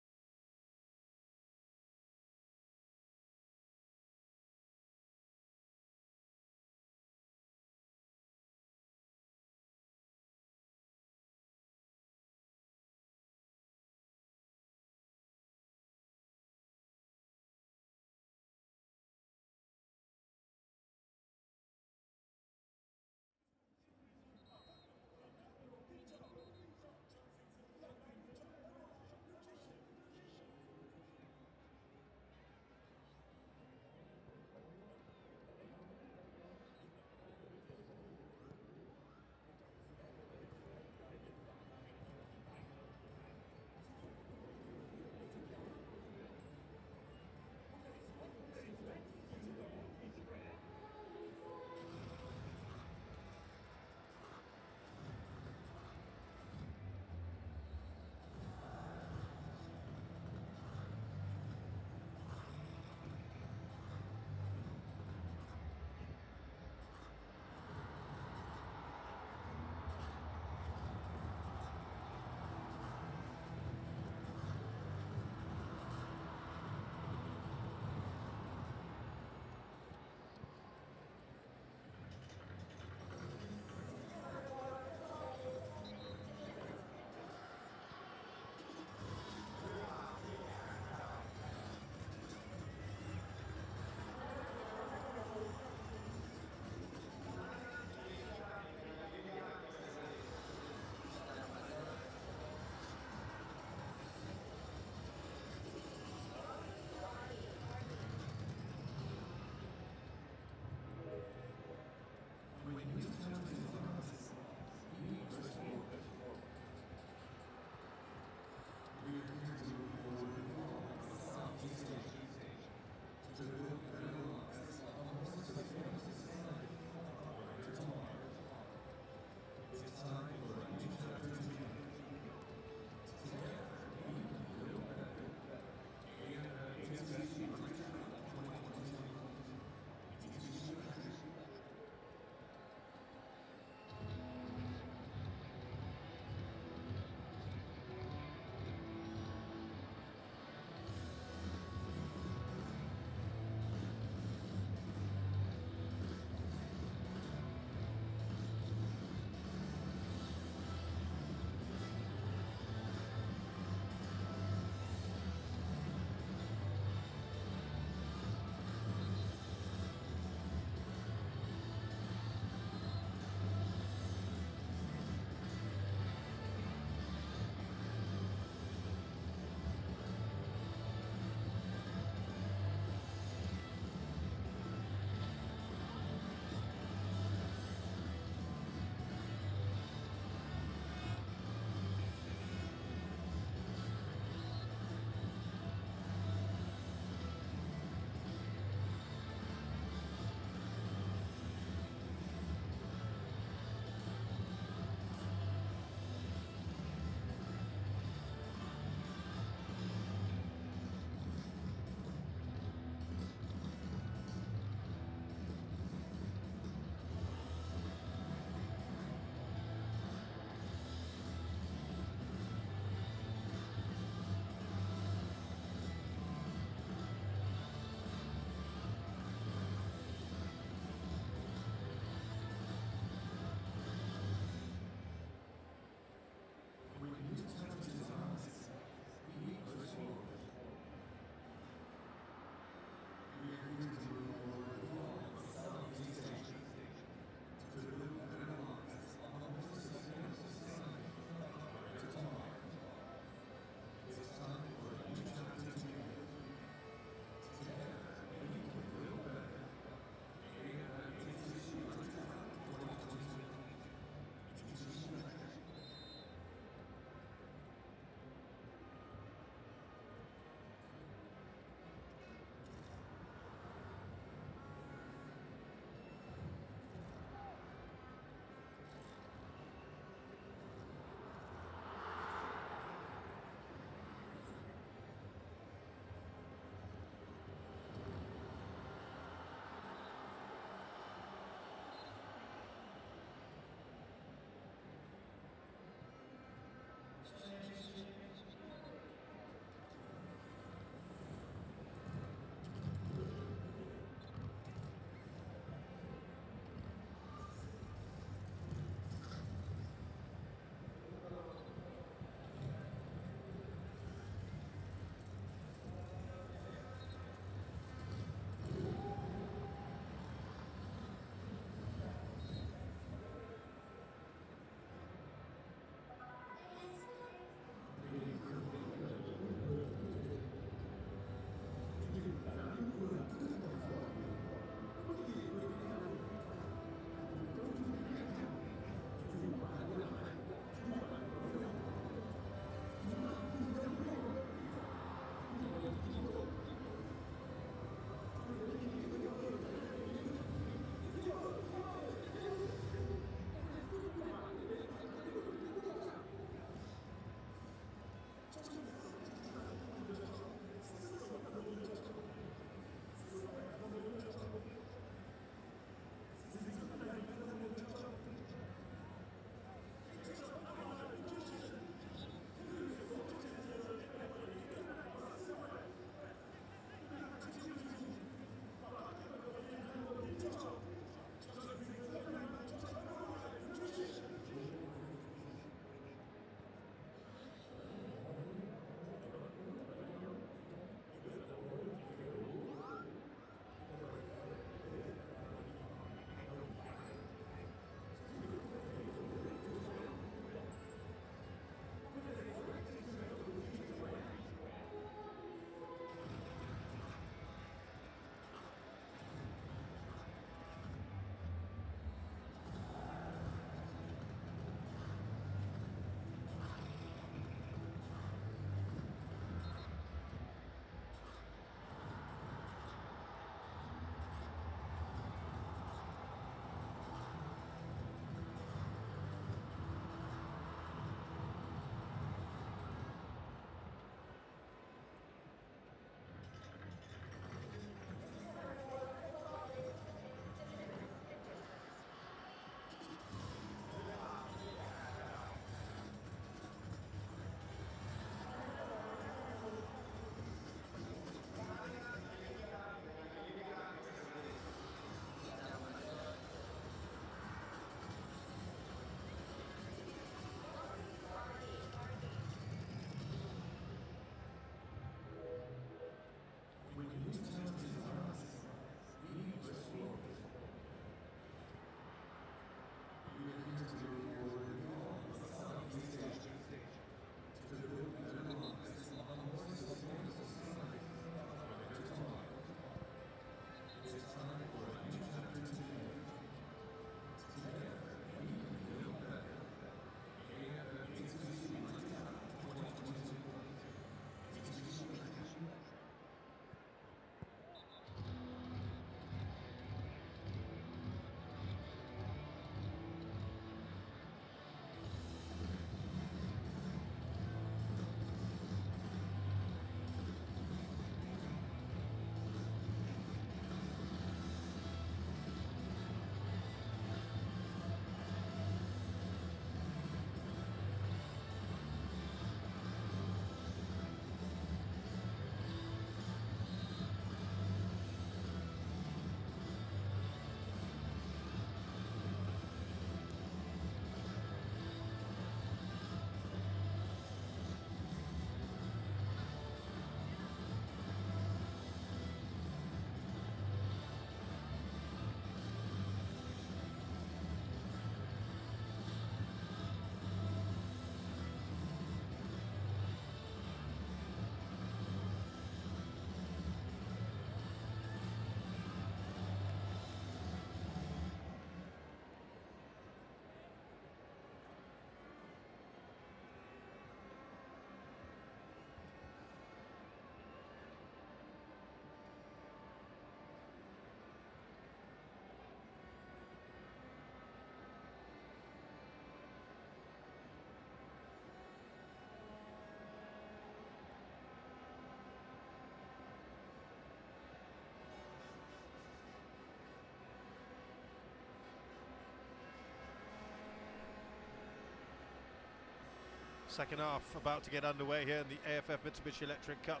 Second half about to get underway here in the AFF Mitsubishi Electric Cup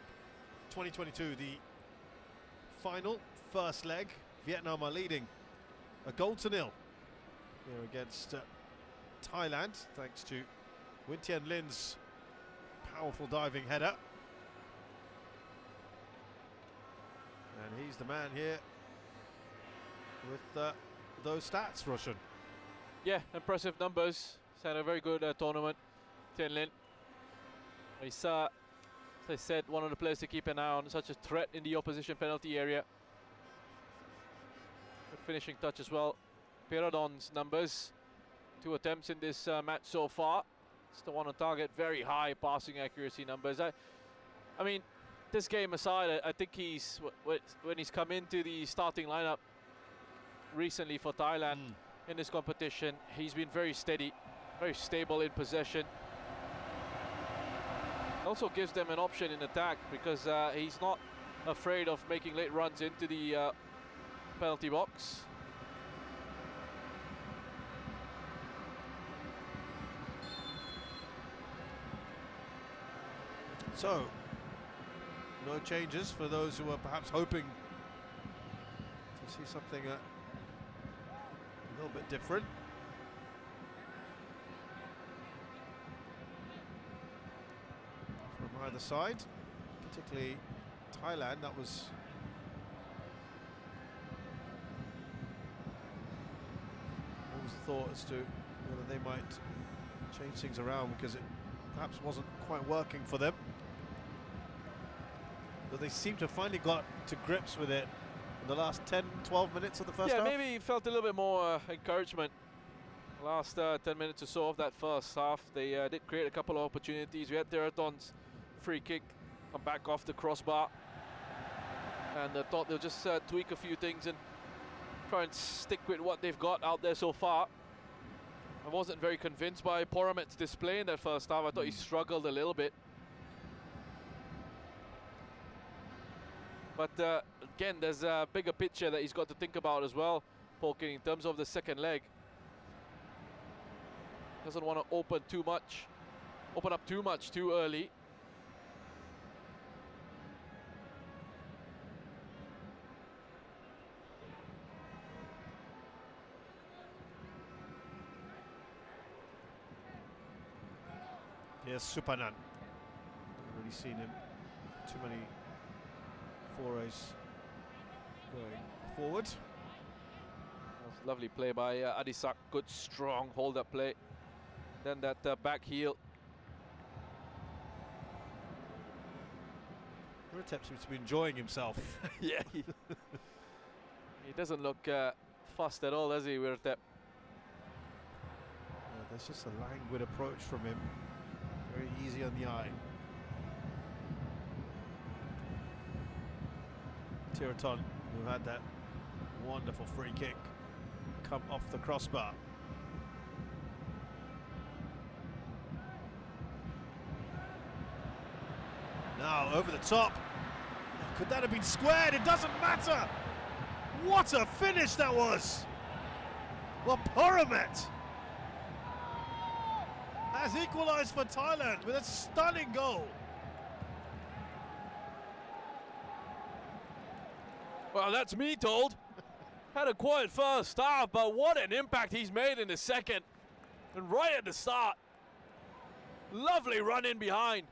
2022. The final, first leg. Vietnam are leading a 1-0 here against Thailand, thanks to Win Tien Lin's powerful diving header. And he's the man here with those stats, Roshan. Yeah, impressive numbers. He's had a very good tournament, Tien Lin. He's, as I said, one of the players to keep an eye on, such a threat in the opposition penalty area. Good finishing touch as well. Peradon's numbers, 2 attempts in this match so far. It's the one on target, very high passing accuracy numbers. I mean, this game aside, I think he's when he's come into the starting lineup recently for Thailand in this competition, he's been very steady, very stable in possession. Also gives them an option in attack because he's not afraid of making late runs into the penalty box. So, no changes for those who are perhaps hoping to see something a little bit different. From either side, particularly Thailand, that was always the thought as to whether they might change things around because it perhaps wasn't quite working for them. But they seem to have finally got to grips with it in the last 10-12 minutes of the first half. Yeah, maybe he felt a little bit more encouragement. Last 10 minutes or so of that first half, they did create a couple of opportunities. We had Theraton's free kick come back off the crossbar, and thought they'll just tweak a few things and try and stick with what they've got out there so far. I wasn't very convinced by Poramet's display in that first half. I thought he struggled a little bit. But again, there's a bigger picture that he's got to think about as well, Polkin, in terms of the second leg. Doesn't want to open up too much too early. Here's Supanan. Haven't really seen him too many forays going forward. Lovely play by Adisak. Good strong hold up play. Then that back heel. Ritep seems to be enjoying himself. Yeah, he doesn't look fussed at all, does he, Ritep? Yeah, there's just a languid approach from him. Very easy on the eye. Theraton, who had that wonderful free kick come off the crossbar. Now over the top. Could that have been squared? It doesn't matter. What a finish that was. Well, Poramet has equalised for Thailand with a stunning goal. Well, that's me told. Had a quiet first half, but what an impact he's made in the second. And right at the start. Lovely run in behind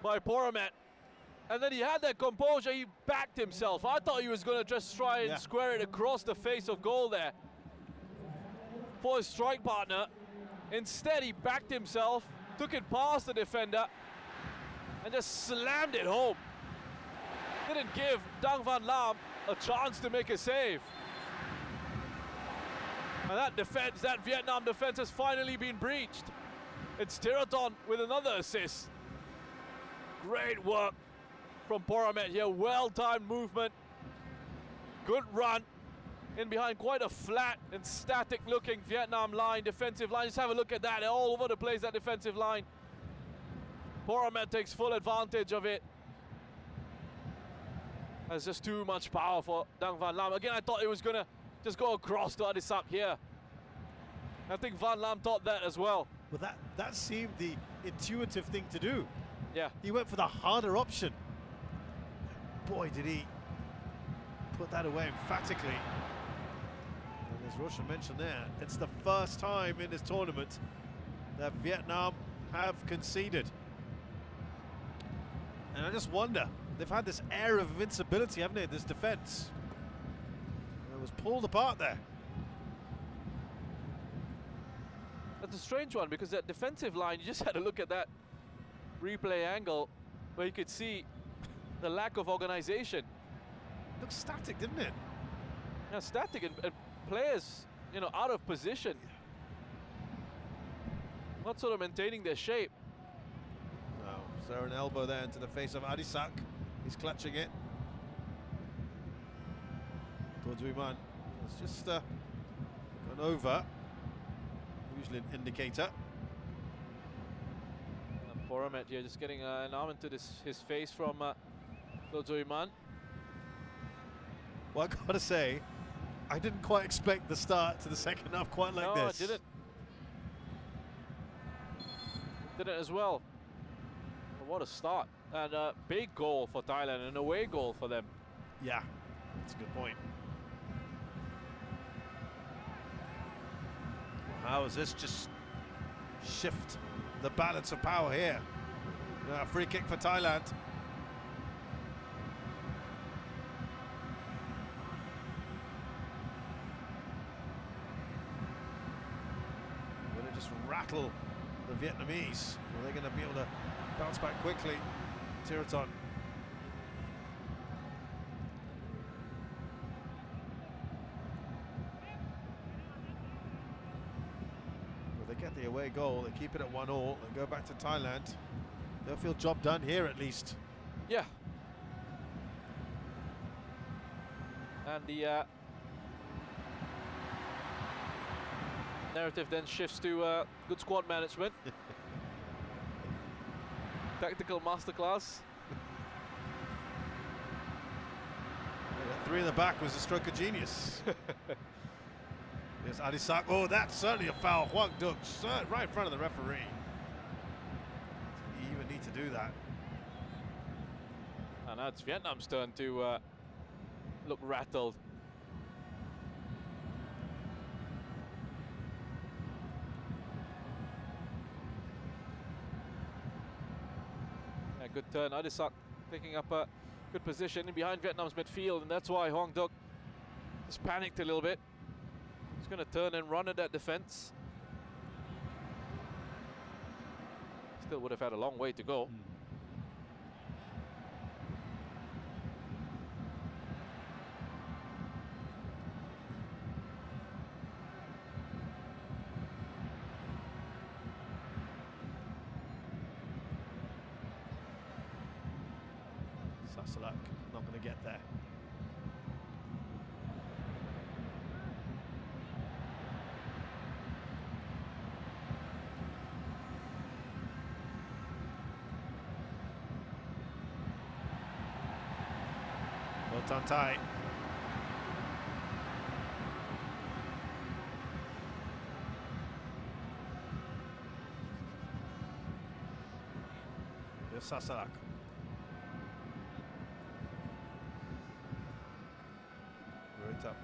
by Poramet. And then he had that composure, he backed himself. I thought he was going to just try and square it across the face of goal there for his strike partner. Instead, he backed himself, took it past the defender, and just slammed it home. Didn't give Dang Van Lam a chance to make a save. And that defense, that Vietnam defense, has finally been breached. It's Theraton with another assist. Great work from Poramet here. Well-timed movement. Good run in behind quite a flat and static-looking Vietnam line, defensive line. Just have a look at that. They're all over the place, that defensive line. Poramet takes full advantage of it. That's just too much power for Dang Van Lam. Again, I thought it was going to just go across to Adisak here. I think Van Lam thought that as well. Well, that seemed the intuitive thing to do. Yeah. He went for the harder option. Boy, did he put that away emphatically. And as Roshan mentioned there, it's the first time in this tournament that Vietnam have conceded. And I just wonder, they've had this air of invincibility, haven't they, this defence? It was pulled apart there. That's a strange one, because that defensive line, you just had to look at that replay angle where you could see the lack of organization. Looked static, didn't it? Yeah, static, and players, you know, out of position. Not sort of maintaining their shape. Oh, is there an elbow there into the face of Adisak? He's clutching it. Towards Uman. It's just gone over. Usually an indicator. And Poramet here just getting an arm into his face from Uman. Well, I gotta say, I didn't quite expect the start to the second half quite like no, this. I didn't. Didn't as well. But what a start. And a big goal for Thailand, an away goal for them. Yeah, that's a good point. Well, how does this just shift the balance of power here? A free kick for Thailand. Will it just rattle the Vietnamese? Are they going to be able to bounce back quickly? Tiraton. Well, they get the away goal, they keep it at 1-1, they go back to Thailand. They'll feel job done here at least. Yeah. And the narrative then shifts to good squad management. Tactical masterclass. That three in the back was a stroke of genius. Yes, Adisak. Oh, that's certainly a foul. Huang Duc, right in front of the referee. Did he even need to do that? And now it's Vietnam's turn to look rattled. Yeah, good turn. Adisak picking up a good position in behind Vietnam's midfield, and that's why Huang Duc just panicked a little bit. He's going to turn and run at that defense. Still would have had a long way to go. Sasalak not going to get there. Well done, Thai. Here's Sasalak. Right up.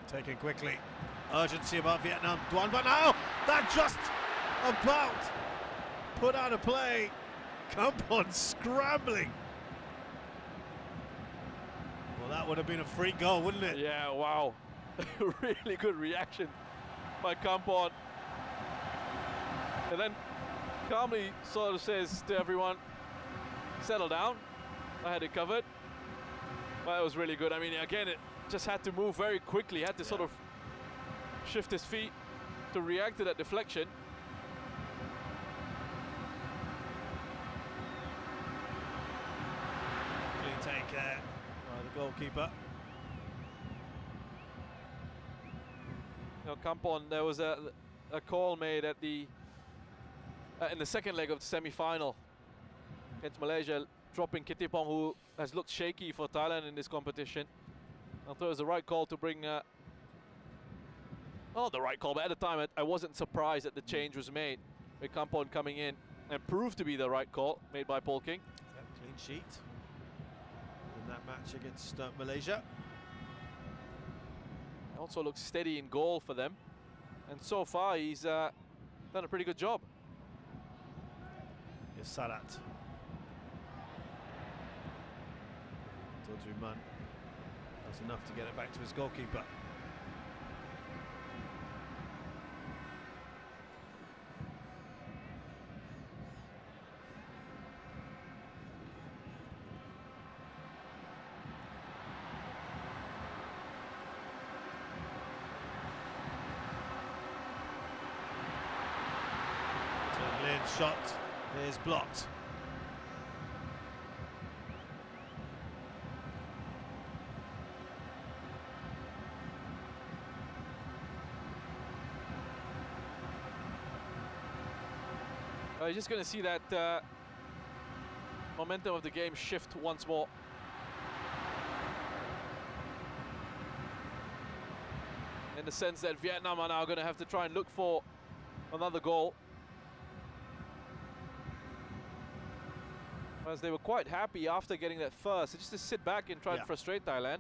Taken quickly. Urgency about Vietnam. Duan, but now that just about put out of play. Kampon scrambling. Well, that would have been a free goal, wouldn't it? Yeah, wow. Really good reaction by Kampon. And then calmly sort of says to everyone, settle down. I had it covered. Well, it was really good. I mean, again, it just had to move very quickly. Had to sort of shift his feet to react to that deflection. Clean take there by the goalkeeper. You know, Kampon, there was a call made at the in the second leg of the semi-final against Malaysia, dropping Kittipong, who has looked shaky for Thailand in this competition. I thought it was the right call to bring... not the right call, but at the time I wasn't surprised that the change was made with Kampon coming in, and proved to be the right call made by Paul King. Yeah, clean sheet in that match against Malaysia. Also looks steady in goal for them, and so far he's done a pretty good job. Here's Sadat. Man, that's enough to get it back to his goalkeeper. Lynn's shot is blocked. You're just going to see that momentum of the game shift once more. In the sense that Vietnam are now going to have to try and look for another goal. As they were quite happy after getting that first, just to sit back and try and frustrate Thailand.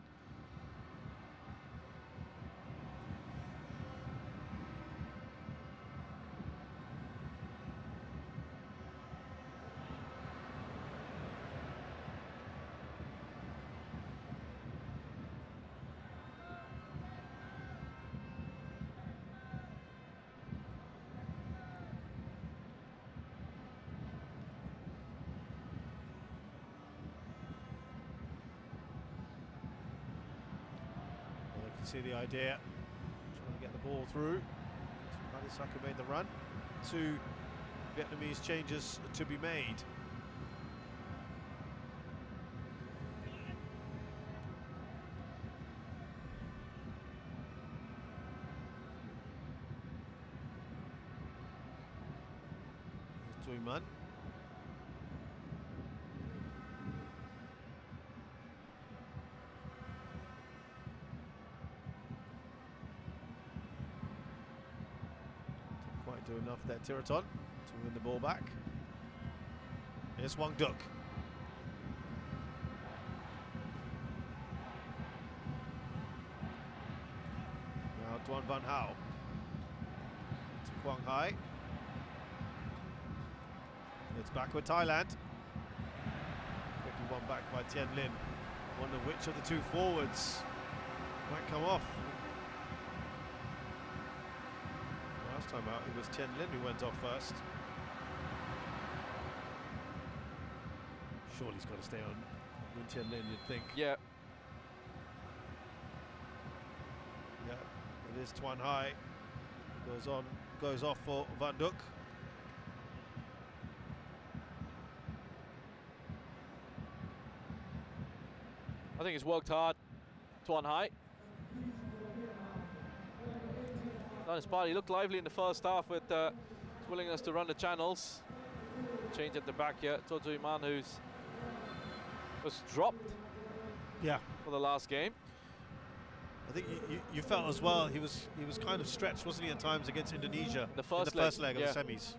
See the idea, trying to get the ball through. Saka made the run. 2 Vietnamese changes to be made. Man. Do enough there, Tiraton, to win the ball back. Here's Wang Duk. Now Duan Van Hao. To Quang Hai. It's back with Thailand. Quickly won back by Tien Lin. Wonder which of the 2 forwards might come off. Last time out, it was Tien Lin who went off first. Surely he's got to stay on with Tien Lin, you'd think. Yeah. Yeah, it is Tuan Hai. Goes off for Van Duk. I think he's worked hard, Tuan Hai. Done his part. He looked lively in the first half with his willingness to run the channels. Change at the back here. Tozu Iman, who's was dropped for the last game. I think you felt as well he was kind of stretched, wasn't he, at times against Indonesia in the first leg of the semis.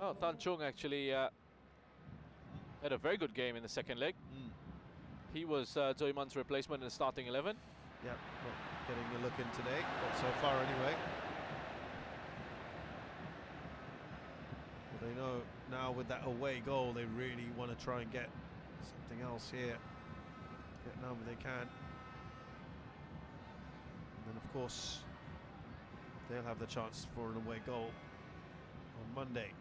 Oh, Tan Chung actually had a very good game in the second leg. He was Zoe Man's replacement in the starting 11. Yeah, not getting a look in today, but so far anyway. Well, they know now with that away goal, they really want to try and get something else here. Vietnam, they can. And then, of course, they'll have the chance for an away goal on Monday.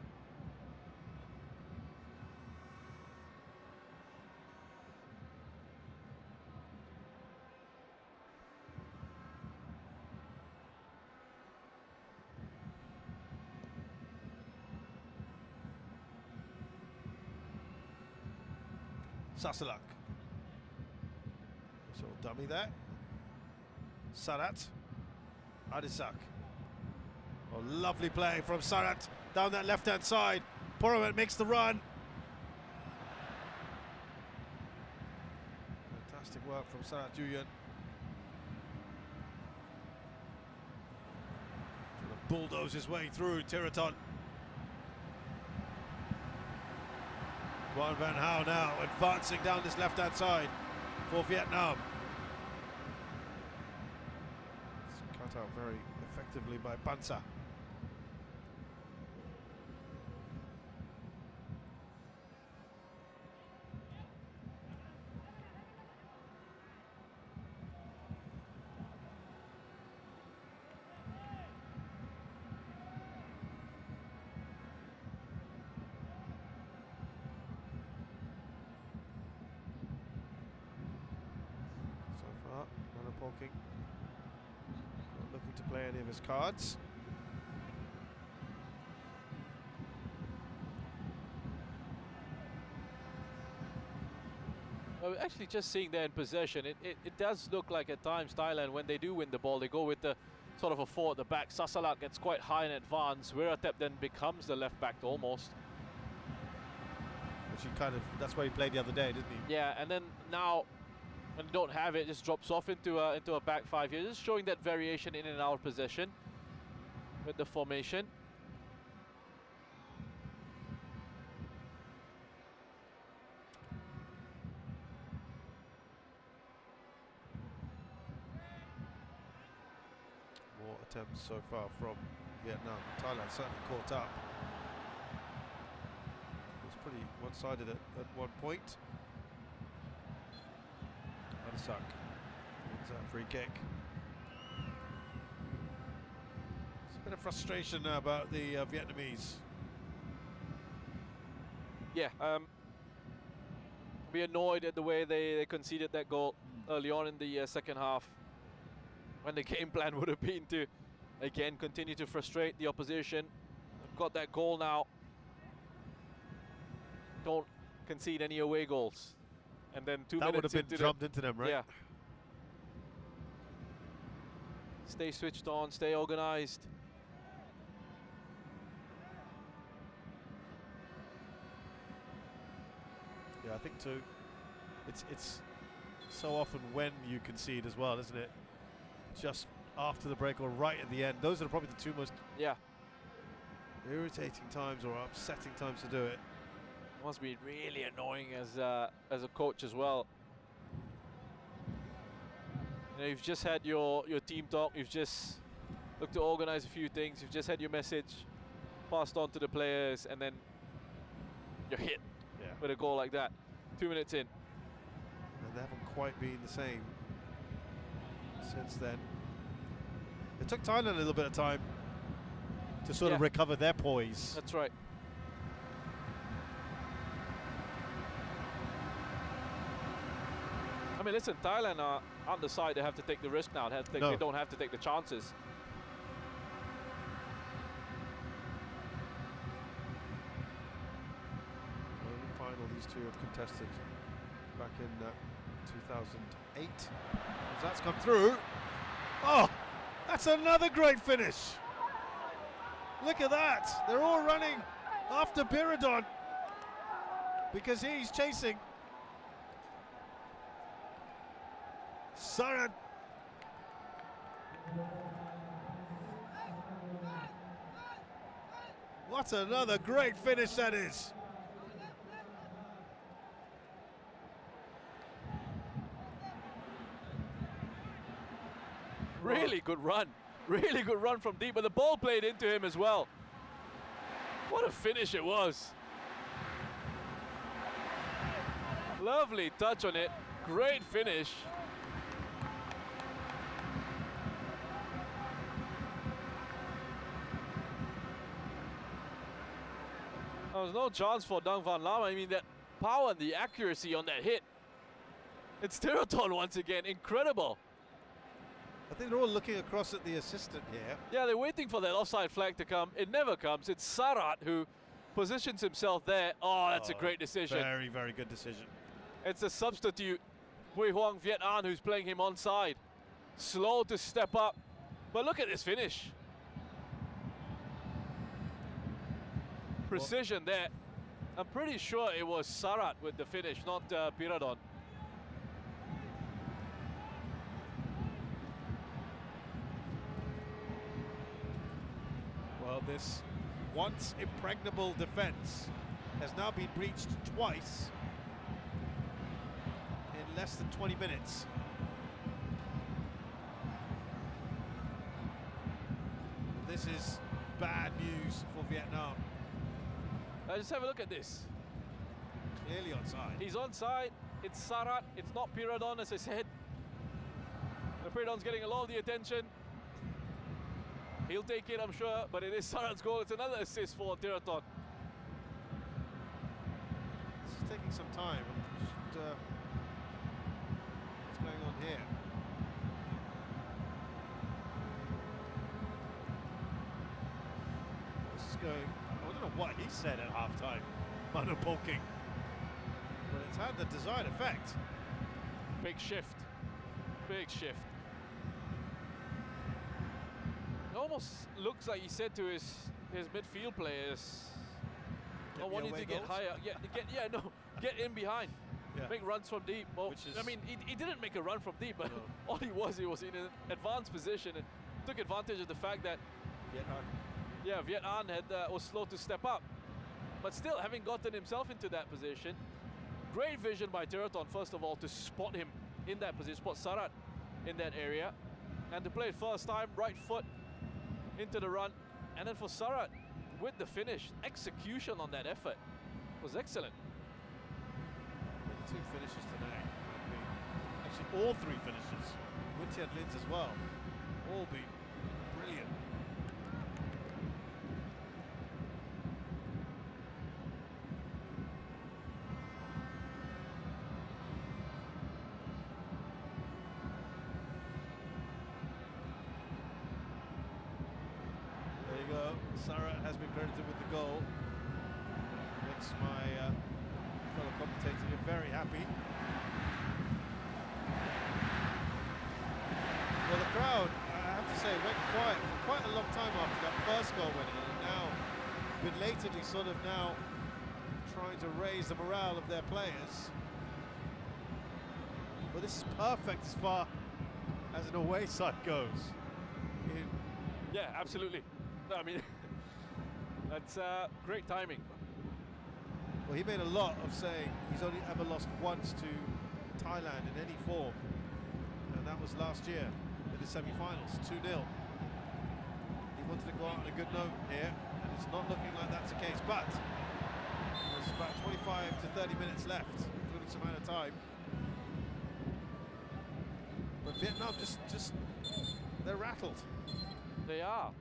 Sasalak. So dummy there. Sadat. Adisak. Oh, lovely play from Sarat down that left-hand side. Poromet makes the run. Fantastic work from Sarat Juyan. Trying to bulldoze his way through Tiraton. Juan Van Hao now advancing down this left-hand side for Vietnam. It's cut out very effectively by Bansa. Polking, not looking to play any of his cards. Well, actually, just seeing there in possession, it does look like at times Thailand, when they do win the ball, they go with the sort of a four at the back. Sasalat gets quite high in advance. Wiratep then becomes the left back almost. Which he that's where he played the other day, didn't he? Yeah, and then now, when you don't have it, it just drops off into a back five here, just showing that variation in and out of possession with the formation. More attempts so far from Vietnam. Thailand certainly caught up. It was pretty one-sided at one point. Adisak wins that free kick. There's a bit of frustration now about the Vietnamese. Yeah, be annoyed at the way they conceded that goal early on in the second half, when the game plan would have been to, again, continue to frustrate the opposition. They've got that goal now. Don't concede any away goals. And then that would have been drummed into them, right? Yeah. Stay switched on, stay organized. Yeah, I think too. It's so often when you concede as well, isn't it? Just after the break or right at the end. Those are probably the two most irritating times or upsetting times to do it. Must be really annoying as a coach as well. You know, you've just had your team talk, you've just looked to organize a few things, you've just had your message passed on to the players, and then you're hit with a goal like that 2 minutes in. And they haven't quite been the same since then. It took Thailand a little bit of time to sort of recover their poise. That's right. I mean, listen, Thailand are on the side. They have to take the risk now. They don't have to take the chances. Only final these two have contested back in 2008. As that's come through. Oh, that's another great finish. Look at that. They're all running after Biradon because he's chasing. Sarat. What another great finish that is. Really good run. Really good run from deep, but the ball played into him as well. What a finish it was. Lovely touch on it. Great finish. There was no chance for Dang Van Lam. I mean, that power and the accuracy on that hit. It's Tiraton once again. Incredible. I think they're all looking across at the assistant here. Yeah, they're waiting for that offside flag to come. It never comes. It's Sarat who positions himself there. Oh, that's a great decision. Very, very good decision. It's a substitute, Hui Huang Viet An, who's playing him onside. Slow to step up, But look at this finish. Precision there. I'm pretty sure it was Sarat with the finish, not Piradon. Well, this once impregnable defense has now been breached twice in less than 20 minutes. This is bad news for Vietnam. Just have a look at this. Clearly onside. He's onside. It's Sarat. It's not Piradon, as I said. The Piradon's getting a lot of the attention. He'll take it, I'm sure, but it is Sarat's goal. It's another assist for Tiraton. This is taking some time. Just, what's going on here? This is going. I don't know what he said at halftime, Manu Polking, but it's had the desired effect. Big shift. Big shift. It almost looks like he said to his midfield players, I want you to get higher. Get in behind. Yeah. Make runs from deep. Well, Which is, I mean, he didn't make a run from deep, but No. all he was in an advanced position and took advantage of the fact that Viet An was slow to step up. But still, having gotten himself into that position, great vision by Tiraton, first of all, to spot him in that position, spot Sarat in that area, and to play it first time, right foot into the run, and then for Sarat with the finish, execution on that effort was excellent. Two finishes today. Actually, all three finishes. With Tian Lin's as well. All been brilliant. There you go. Sarat has been credited with the goal. Makes my fellow commentator here very happy. Well, the crowd, I have to say, went quiet for quite a long time after that first goal went in, and now, belatedly, sort of now trying to raise the morale of their players. But this is perfect as far as an away side goes. Yeah, absolutely. I mean, that's great timing. Well, he made a lot of saying he's only ever lost once to Thailand in any form, and that was last year in the semi-finals, 2-0. He wanted to go out on a good note here, and it's not looking like that's the case, but there's about 25 to 30 minutes left, including some out of time. But Vietnam just they're rattled. They are.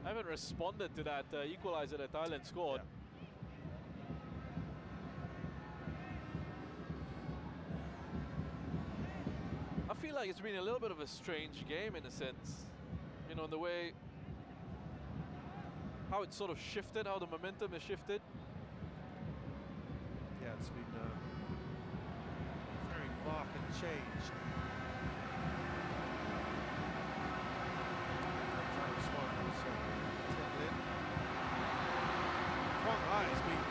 I haven't responded to that equalizer that Thailand scored. Yeah. I feel like it's been a little bit of a strange game in a sense. You know, in the way how it sort of shifted, how the momentum has shifted. Yeah, it's been very marked change. Trying to respond to this, Tian Lin. Quang Hai has been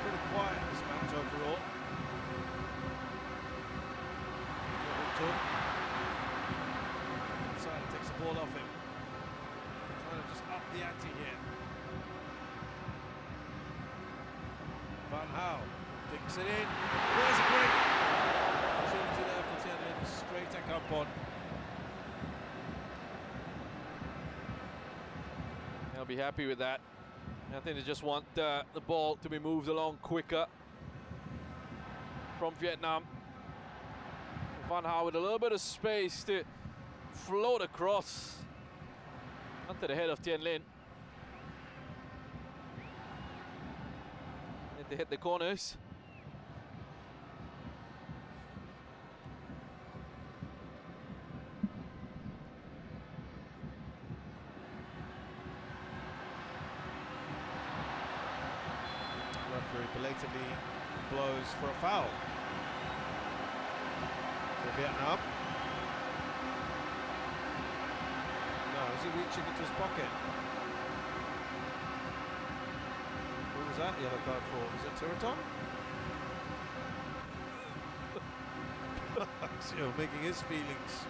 pretty quiet in this match overall. Inside, takes the ball off him. Trying to just up the ante here. Van Hao digs it in. There's a great opportunity there for Tian Lin. Straight at Kampon. They'll be happy with that. I think they just want the ball to be moved along quicker from Vietnam. Van Hao with a little bit of space to float across onto the head of Tian Lin. And they hit the corners. Referee belatedly blows for a foul for Vietnam. reaching into his pocket. What was that yellow card for? Was it Tiraton? Axio making his feelings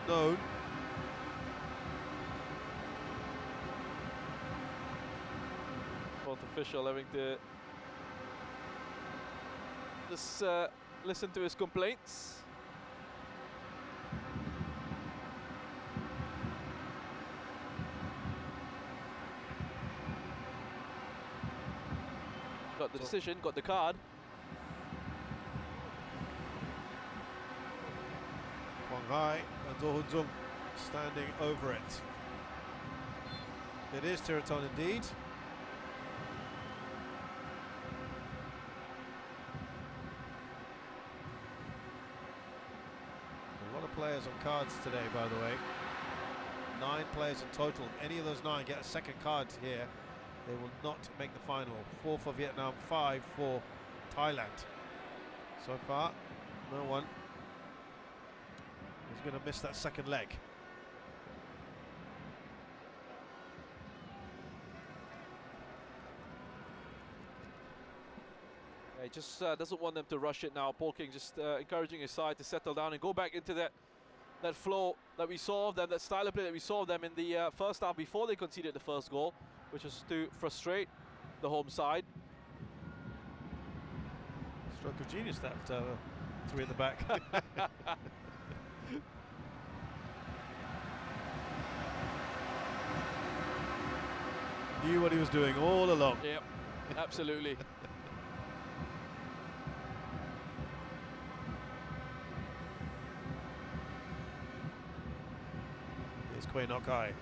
known. Fourth official having to just listen to his complaints. Got the decision, got the card. Wang Hai and Do Hun Zung standing over it. It is Tiraton indeed. A lot of players on cards today, by the way. 9 players in total. If any of those 9 get a second card here, they will not make the final. 4 for Vietnam, 5 for Thailand. So far, no one is going to miss that second leg. He just doesn't want them to rush it now. Paul King just encouraging his side to settle down and go back into that flow that we saw of them, that style of play that we saw of them in the first half before they conceded the first goal, which was to frustrate the home side. Stroke of genius, that 3 in the back. Knew what he was doing all along. Yep, absolutely. Here's Kway Nok Hai.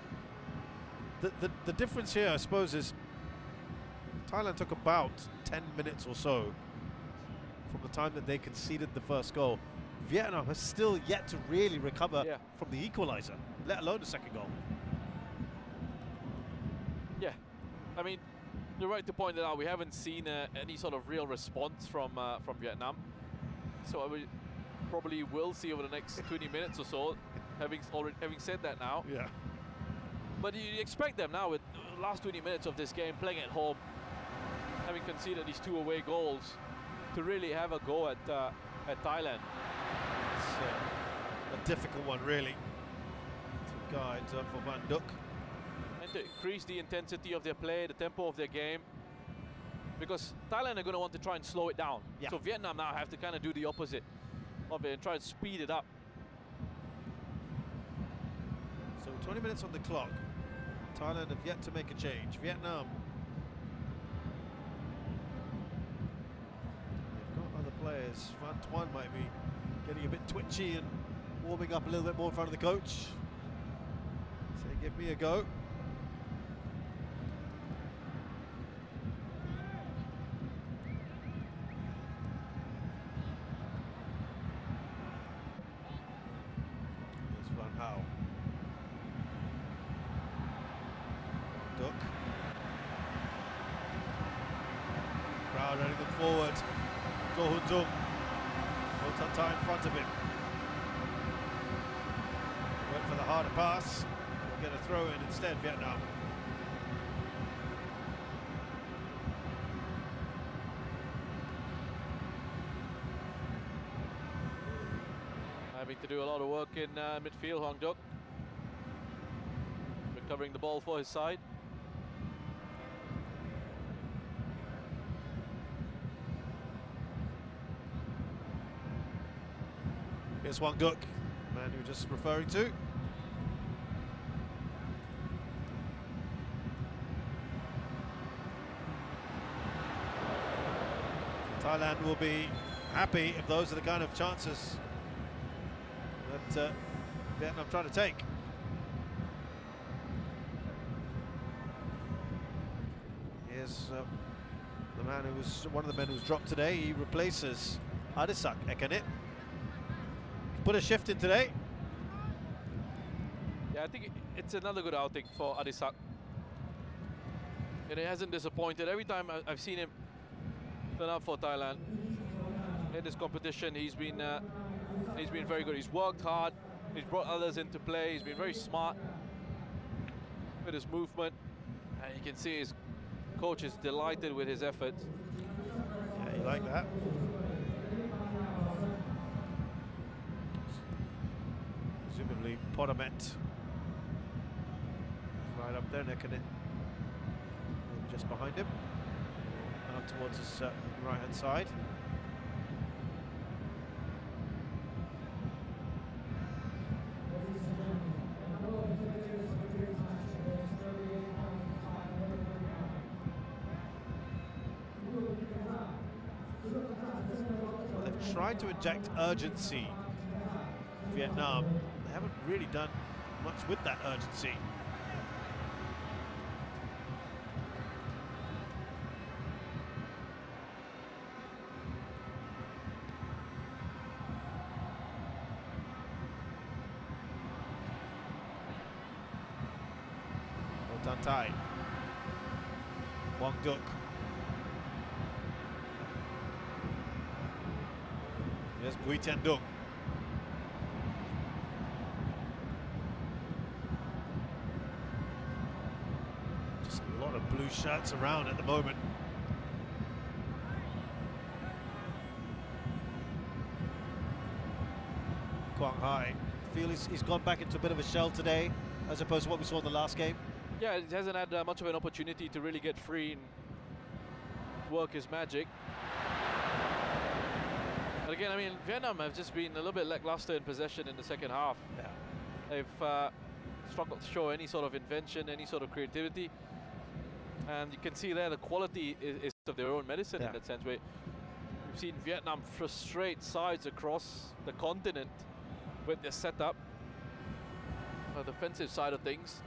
The difference here, I suppose, is Thailand took about 10 minutes or so from the time that they conceded the first goal. Vietnam has still yet to really recover from the equaliser, let alone the second goal. Yeah, I mean, you're right to point it out. We haven't seen any sort of real response from Vietnam. So we probably will see over the next 20 minutes or so. Having said that now, yeah. But you expect them now with the last 20 minutes of this game, playing at home, having conceded these 2 away goals, to really have a go at Thailand. It's a difficult one, really, to guide for Van Duk. And to increase the intensity of their play, the tempo of their game, because Thailand are going to want to try and slow it down. Yeah. So Vietnam now have to kind of do the opposite of it and try and speed it up. So 20 minutes on the clock. Thailand have yet to make a change. Vietnam, they've got other players. Van Tuan might be getting a bit twitchy and warming up a little bit more in front of the coach. Say, give me a go. Here's Van Hao. Duk. Crowd running them forward. Do Hun Zung. No time in front of him. Went for the harder pass. We'll get a throw in instead, Vietnam. Having to do a lot of work in midfield, Hwang Duk. Recovering the ball for his side. Here's Hwang Duk, the man you were just referring to. Thailand will be happy if those are the kind of chances that Vietnam trying to take. Here's the man who was one of the men who was dropped today. He replaces Adisak Ekane. Put a shift in today. Yeah, I think it's another good outing for Adisak. And it hasn't disappointed. Every time I've seen him turn up for Thailand in this competition, he's been very good. He's worked hard. He's brought others into play. He's been very smart. with his movement, and you can see his coach is delighted with his efforts. Yeah, you like that. Presumably Podomet right up there, necking it. And just behind him, out towards his right-hand side. Well, they've tried to inject urgency, Vietnam. They haven't really done much with that urgency. Thai, Quang Duc. Here's Bui Tian Dung. Just a lot of blue shirts around at the moment. Quang Hai, I feel he's gone back into a bit of a shell today, as opposed to what we saw in the last game. Yeah, he hasn't had much of an opportunity to really get free and work his magic. But again, I mean, Vietnam have just been a little bit lackluster in possession in the second half. Yeah. They've struggled to show any sort of invention, any sort of creativity. And you can see there the quality is of their own medicine in that sense. We've seen Vietnam frustrate sides across the continent with their setup, the defensive side of things.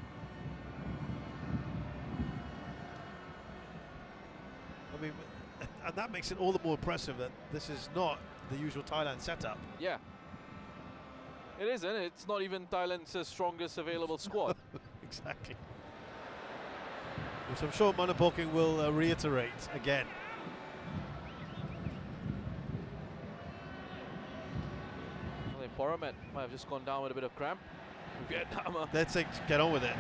I mean, and that makes it all the more impressive that this is not the usual Thailand setup. Yeah. It isn't. It's not even Thailand's strongest available squad. Exactly. Which I'm sure Manapoking will reiterate again. I think Podomet might have just gone down with a bit of cramp. Vietnam. They're saying to get on with it.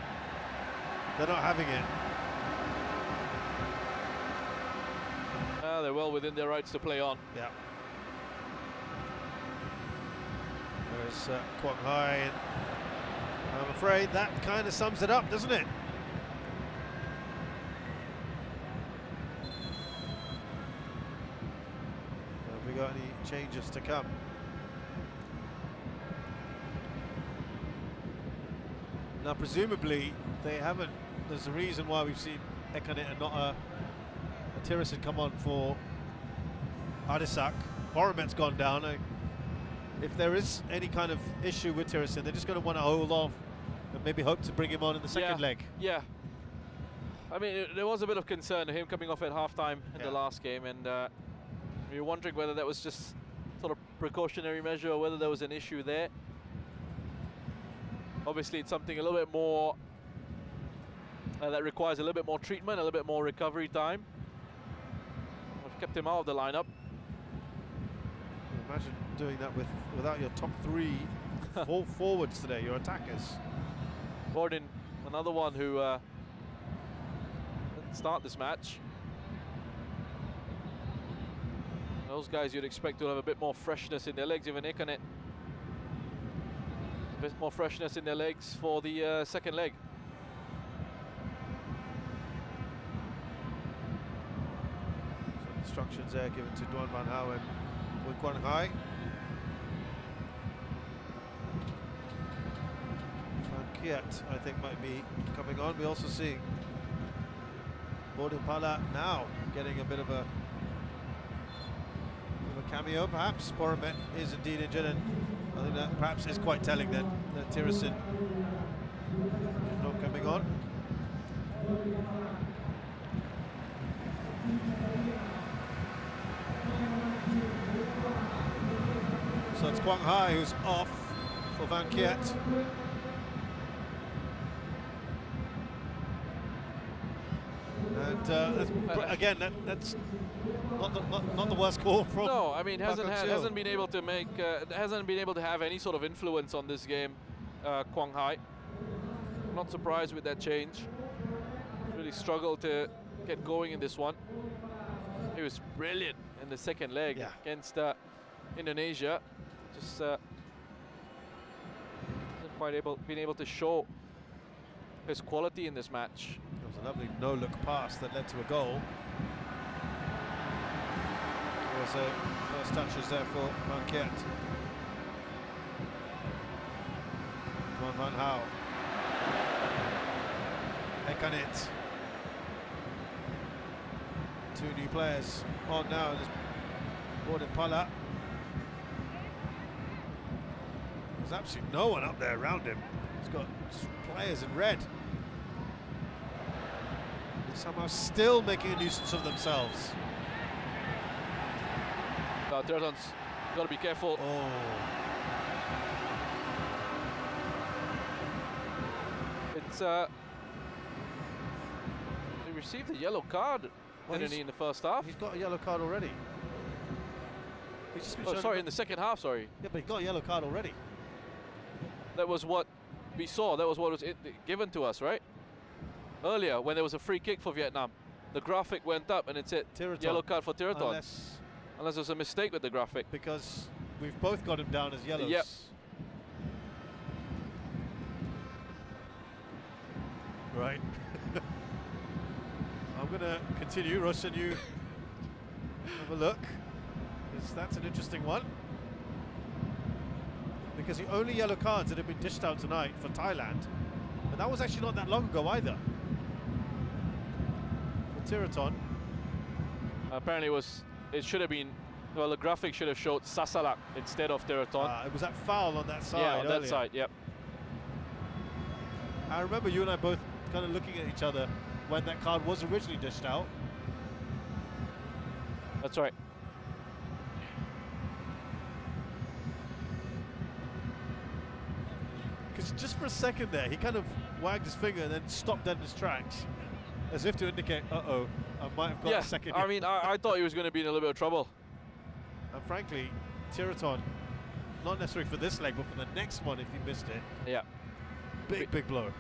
They're not having it. They're well within their rights to play on. Yeah. There's Quang Hai, and I'm afraid that kind of sums it up, doesn't it? Have we got any changes to come? Now, presumably, they haven't. There's a reason why we've seen Ekanet and not a Tirison come on for Adisak. Boromet's gone down. If there is any kind of issue with Tirison, they're just going to want to hold off and maybe hope to bring him on in the second leg. Yeah. I mean, there was a bit of concern of him coming off at halftime in the last game, and we were wondering whether that was just sort of precautionary measure or whether there was an issue there. Obviously, it's something a little bit more that requires a little bit more treatment, a little bit more recovery time. We've kept him out of the lineup. Imagine doing that without your top three forwards today, your attackers. Gordon, another one who didn't start this match. Those guys you'd expect to have a bit more freshness in their legs, even Ekanet. A bit more freshness in their legs for the second leg. Some instructions there given to Duan Van Hao and Wing Quang Hai. Van Kiat, I think, might be coming on. We also see Bodil Pala now getting a bit of a cameo, perhaps. Boromet is indeed injured, and I think that perhaps is quite telling that Tirison is not coming on. So it's Quang Hai who's off for Van Kiat. And again, that's not the worst call from. No, I mean hasn't been able to make hasn't been able to have any sort of influence on this game, Quang Hai. I'm not surprised with that change. Really struggled to get going in this one. He was brilliant in the second leg against Indonesia. Just hasn't quite been able to show his quality in this match. It was a lovely no-look pass that led to a goal. There was a first touches there for Mankiet. Van Hau. Ekanit. Two new players on now. Just brought in Pala. There's absolutely no one up there around him. He's got players in red. They're somehow still making a nuisance of themselves. Teraton's got to be careful. Oh. It's he received a yellow card in the first half. He's got a yellow card already. He's just been sorry, in the second half, sorry. Yeah, but he got a yellow card already. That was what we saw. That was what was given to us, right? Earlier, when there was a free kick for Vietnam, the graphic went up and it said yellow card for Theraton. Unless there's a mistake with the graphic. Because we've both got him down as yellows. Yep. Right. I'm going to continue. Roshan, you have a look. That's an interesting one. Because the only yellow cards that have been dished out tonight for Thailand, and that was actually not that long ago either. For Theraton. Apparently it should have been, well, the graphic should have showed Sasalak instead of Theraton. It was that foul on that side. Yeah, on earlier. that side, yep. I remember you and I both kind of looking at each other when that card was originally dished out. That's right. Because just for a second there, he kind of wagged his finger and then stopped dead in his tracks, as if to indicate, uh-oh, I might have got a second. I mean, I thought he was going to be in a little bit of trouble. And frankly, Theraton, not necessarily for this leg, but for the next one, if he missed it. Yeah. Big blow.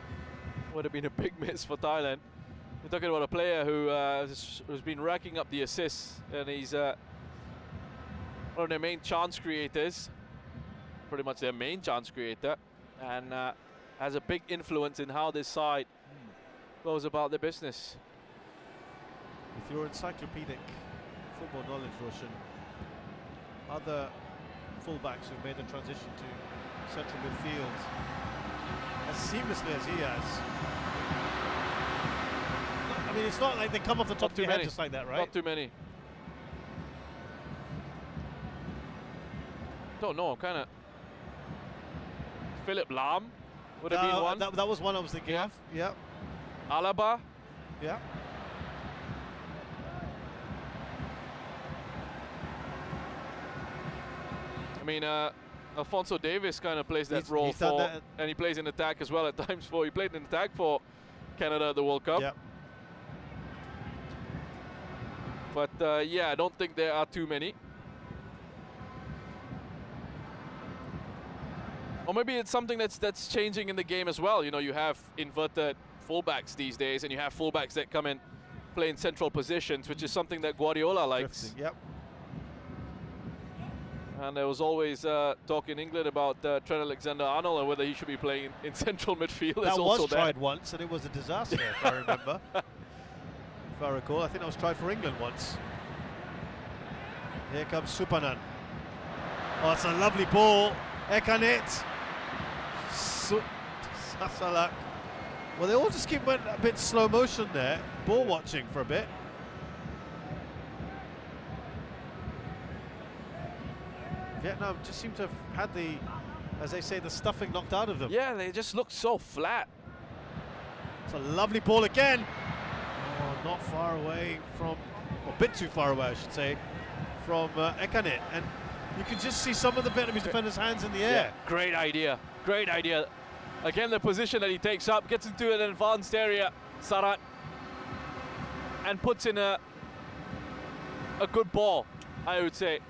Would have been a big miss for Thailand. We're talking about a player who has been racking up the assists, and he's one of their main chance creators, pretty much their main chance creator, and has a big influence in how this side goes about their business. With your encyclopedic football knowledge, Roshan, other fullbacks who've made the transition to central midfield as seamlessly as he has. I mean, it's not like they come off the top of your head just like that, right? Not too many. Don't know, kind of. Philip Lam would have been one. That was one I was thinking of. Yeah. Alaba. Yeah. I mean, Alphonso Davis kind of plays that role and he plays in attack as well at times. He played in attack for Canada at the World Cup. Yep. But yeah, I don't think there are too many. Or maybe it's something that's changing in the game as well. You know, you have inverted fullbacks these days, and you have fullbacks that come in, play in central positions, which is something that Guardiola likes. Drifting, yep. And there was always talk in England about Trent Alexander-Arnold and whether he should be playing in central midfield. That was tried once, and it was a disaster, if I remember. If I recall, I think that was tried for England once. Here comes Supanan. Oh, it's a lovely ball. Ekanit. Sasalak. Well, they all just went a bit slow motion there, ball watching for a bit. Vietnam just seem to have had the, as they say, the stuffing knocked out of them. Yeah, they just looked so flat. It's a lovely ball again. Oh, not far away from, or a bit too far away, I should say, from Ekanit. And you can just see some of the Vietnamese defenders' hands in the air. Yeah, great idea. Great idea. Again, the position that he takes up, gets into an advanced area, Sarat, and puts in a good ball, I would say.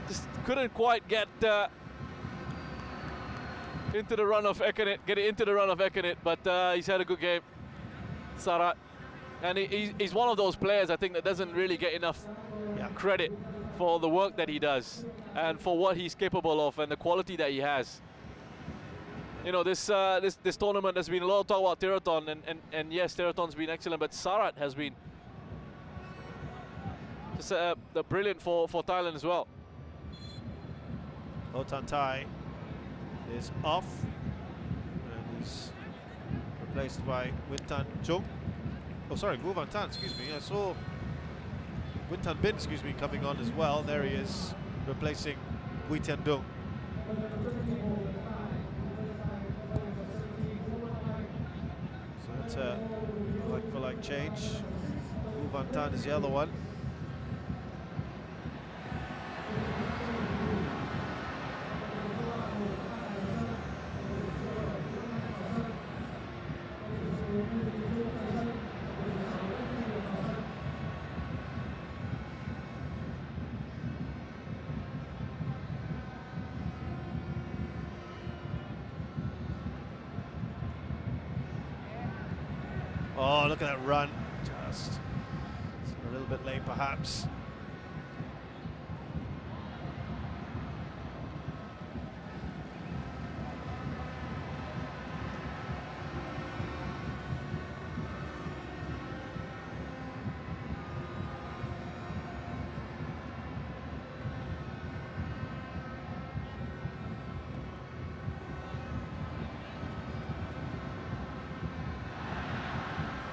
Just couldn't quite get into the run of Ekenit, get it into the run of Ekenit, but he's had a good game, Sarat. And he's one of those players, I think, that doesn't really get enough credit for the work that he does and for what he's capable of and the quality that he has. You know, this tournament, there's been a lot of talk about Teraton, and yes, Teraton's been excellent, but Sarat has been just brilliant for Thailand as well. Otan Tai is off, and he's replaced by Wintan Chung. Oh, sorry, Vu Van Tan, excuse me. I saw Wintan Bin, excuse me, coming on as well. There he is, replacing Wee Tian Dung. So that's a like-for-like change. Vu Van Tan is the other one. Oh, look at that run. Just a little bit late, perhaps.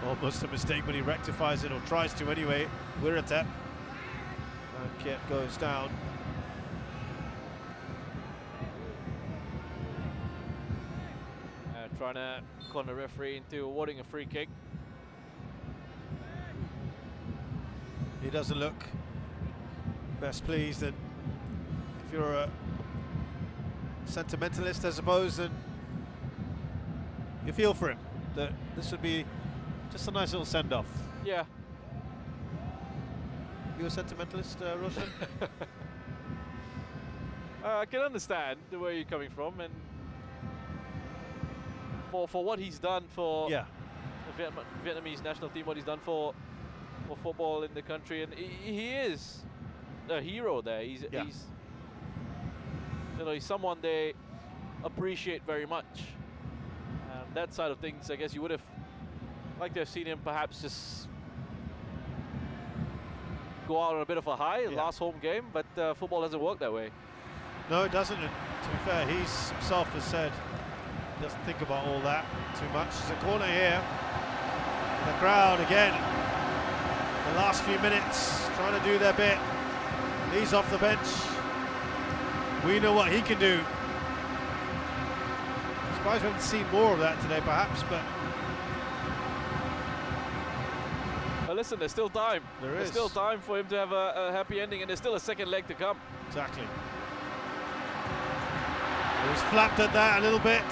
Almost a mistake, but he rectifies it, or tries to anyway. Wiratep. And Kiet goes down. Trying to con the referee into awarding a free kick. He doesn't look best pleased, and if you're a sentimentalist, I suppose, then you feel for him that this would be just a nice little send-off. Yeah. You a sentimentalist, Roshan? I can understand where you're coming from, and for what he's done for the Vietnamese national team, what he's done for football in the country, and he is a hero there. He's you know, he's someone they appreciate very much. That side of things, I guess you would have liked to have seen him perhaps just go out on a bit of a high last home game, but football doesn't work that way. No, it doesn't. And to be fair, he himself has said he doesn't think about all that too much. There's a corner here. And the crowd again, the last few minutes, trying to do their bit. He's off the bench. We know what he can do. Surprised we haven't seen more of that today, perhaps, but listen, there's still time. There's still time for him to have a happy ending, and there's still a second leg to come. Exactly. He was flapped at that a little bit.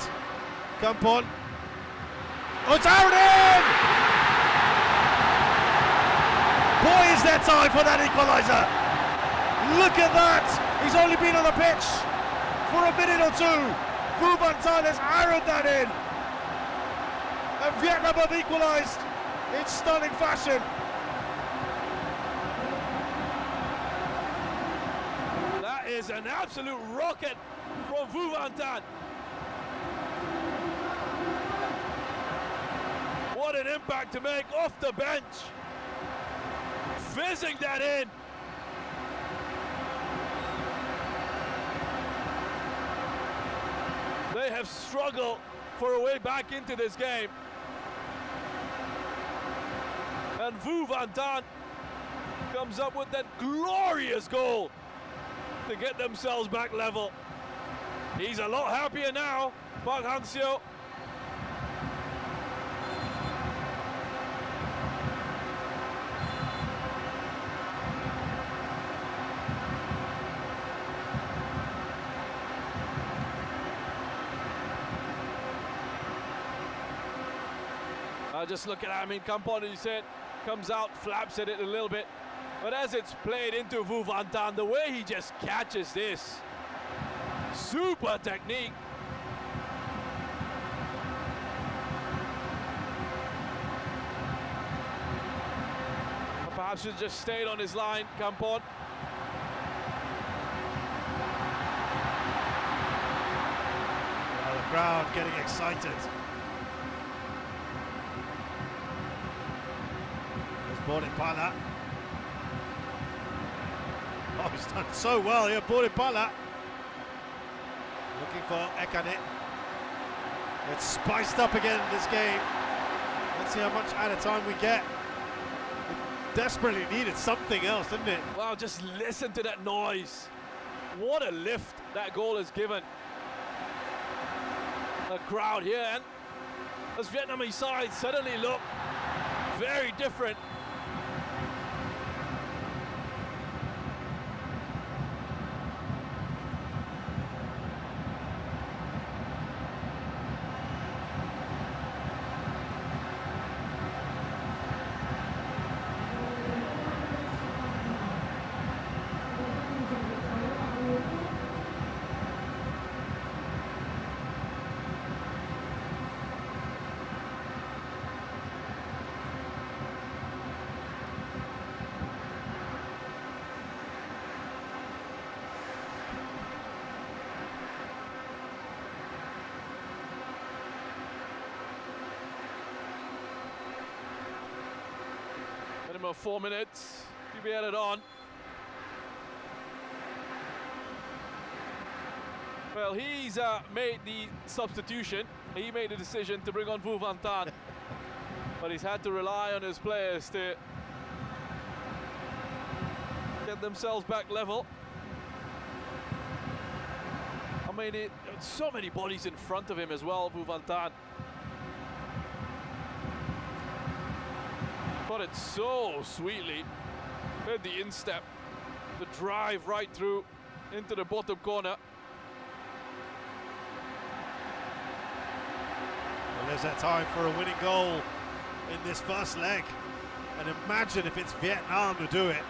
Kampon. Oh, it's out in! Boy, is there time for that equaliser. Look at that. He's only been on the pitch for a minute or two. Vu Van Tan has arrowed that in. And Vietnam have equalised in stunning fashion. That is an absolute rocket from Vu Van Tan. What an impact to make off the bench. Fizzing that in. They have struggled for a way back into this game. And Vu Van Tan comes up with that glorious goal to get themselves back level. He's a lot happier now, Park Hang-seo. Just look at that. I mean, Kampon, as you said, comes out, flaps at it a little bit. But as it's played into Vu Van Tan, the way he just catches this, super technique. Perhaps should just stayed on his line, Kampon. Well, the crowd getting excited. There's Boripala. Oh, he's done so well here, Boripala. Looking for Ekane. It's spiced up again this game. Let's see how much at a time we get. It desperately needed something else, didn't it? Wow, just listen to that noise. What a lift that goal has given. The crowd here, and as Vietnamese side suddenly look very different. Minimum 4 minutes to be added on. Well, he's made the substitution. He made the decision to bring on Vu Van Tan. But he's had to rely on his players to get themselves back level. I mean, so many bodies in front of him as well, Vu Van Tan. But it's so sweetly. Heard the instep, the drive right through into the bottom corner. Well, there's that time for a winning goal in this first leg. And imagine if it's Vietnam to do it.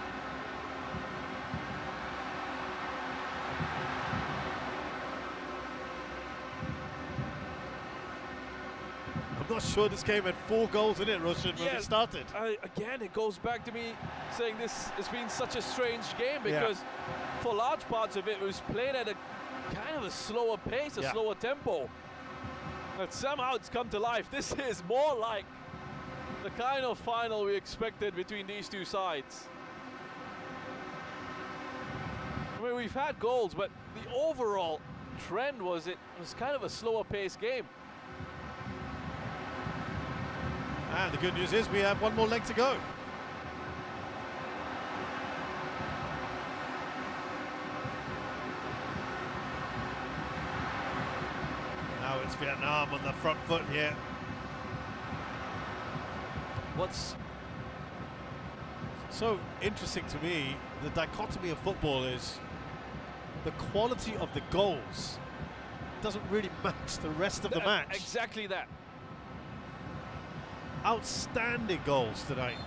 I'm not sure this game had 4 goals in it, Roshan, when it started. Again, it goes back to me saying this has been such a strange game because for large parts of it, it was played at a kind of a slower pace, a slower tempo. But somehow it's come to life. This is more like the kind of final we expected between these two sides. I mean, we've had goals, but the overall trend was it was kind of a slower pace game. And the good news is we have one more leg to go. Now it's Vietnam on the front foot here. What's so interesting to me, the dichotomy of football is the quality of the goals doesn't really match the rest of the match. Exactly that. Outstanding goals tonight.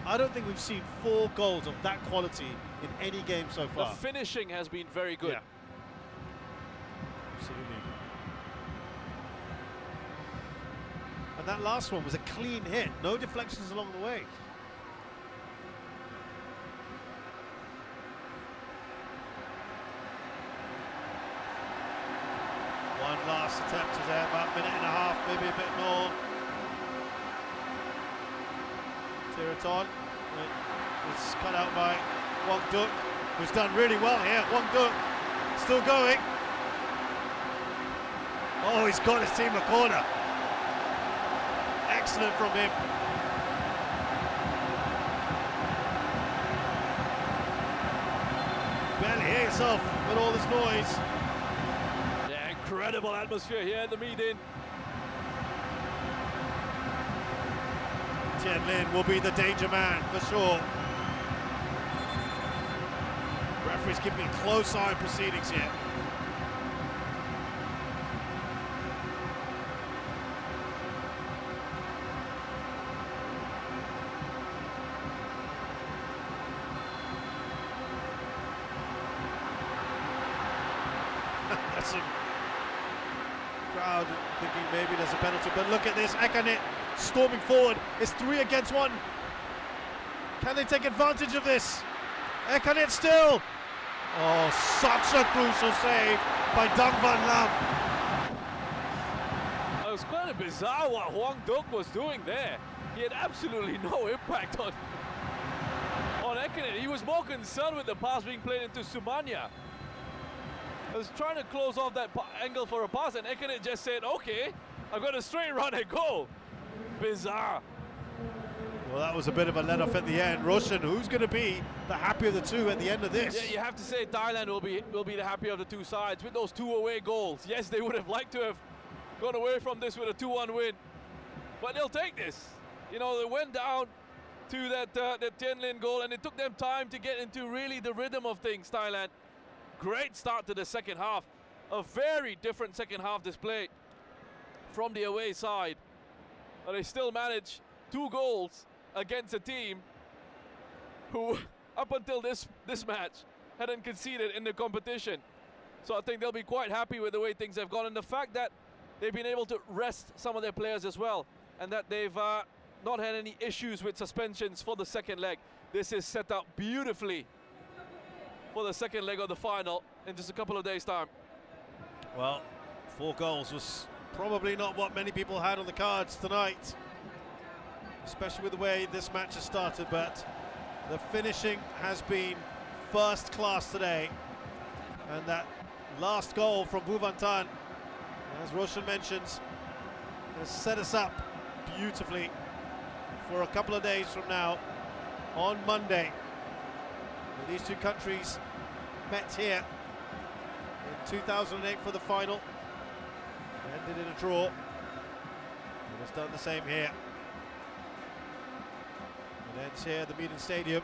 I don't think we've seen 4 goals of that quality in any game so far. The finishing has been very good. Yeah. Absolutely. And that last one was a clean hit, no deflections along the way. One last attempt is there, about a minute and a half, maybe a bit more. Tiraton, it's cut out by Wong Duk, who's done really well here. Wong Duk still going. Oh, he's got his team a corner. Excellent from him. Barely hear yourself with all this noise. Yeah, incredible atmosphere here at the meeting. Tien Lin will be the danger man for sure. Referee's keeping a close eye on proceedings here. That's some crowd thinking maybe there's a penalty, but look at this, Ekane storming forward. It's 3 against 1. Can they take advantage of this? Ekanet still. Oh, such a crucial save by Dang Van Lam. It was kind of bizarre what Huang Duk was doing there. He had absolutely no impact on Ekanet. He was more concerned with the pass being played into Sumanya. I was trying to close off that angle for a pass, and Ekanet just said, okay, I've got a straight run and go. Bizarre. Well, that was a bit of a let-off at the end. Roshan, who's going to be the happy of the two at the end of this? Yeah, you have to say Thailand will be the happy of the two sides with those 2 away goals. Yes, they would have liked to have gone away from this with a 2-1 win, but they'll take this. You know, they went down to that Tien Lin goal, and it took them time to get into really the rhythm of things, Thailand. Great start to the second half. A very different second half display from the away side. But they still managed 2 goals against a team who, up until this match, hadn't conceded in the competition. So I think they'll be quite happy with the way things have gone, and the fact that they've been able to rest some of their players as well, and that they've not had any issues with suspensions for the second leg. This is set up beautifully for the second leg of the final in just a couple of days' time. Well, 4 goals was probably not what many people had on the cards tonight, especially with the way this match has started, but the finishing has been first class today, and that last goal from Vuvantan, as Roshan mentions, has set us up beautifully for a couple of days from now on Monday. And these two countries met here in 2008 for the final, ended in a draw, and it's done the same here. It ends here at the Medan Stadium.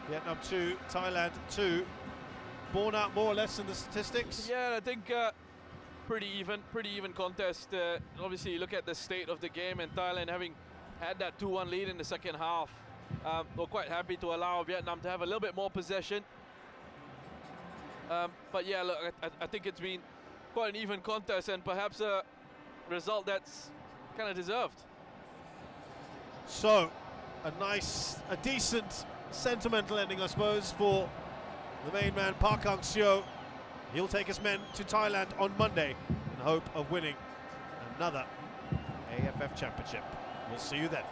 Vietnam 2, Thailand 2. Borne out more or less in the statistics. Yeah, I think pretty even contest. Obviously, you look at the state of the game, and Thailand having had that 2-1 lead in the second half, we're quite happy to allow Vietnam to have a little bit more possession. But yeah, look, I think it's been quite an even contest, and perhaps a result that's kind of deserved. So, a decent sentimental ending, I suppose, for the main man Park Hang-seo. He'll take his men to Thailand on Monday in hope of winning another AFF Championship. We'll see you then.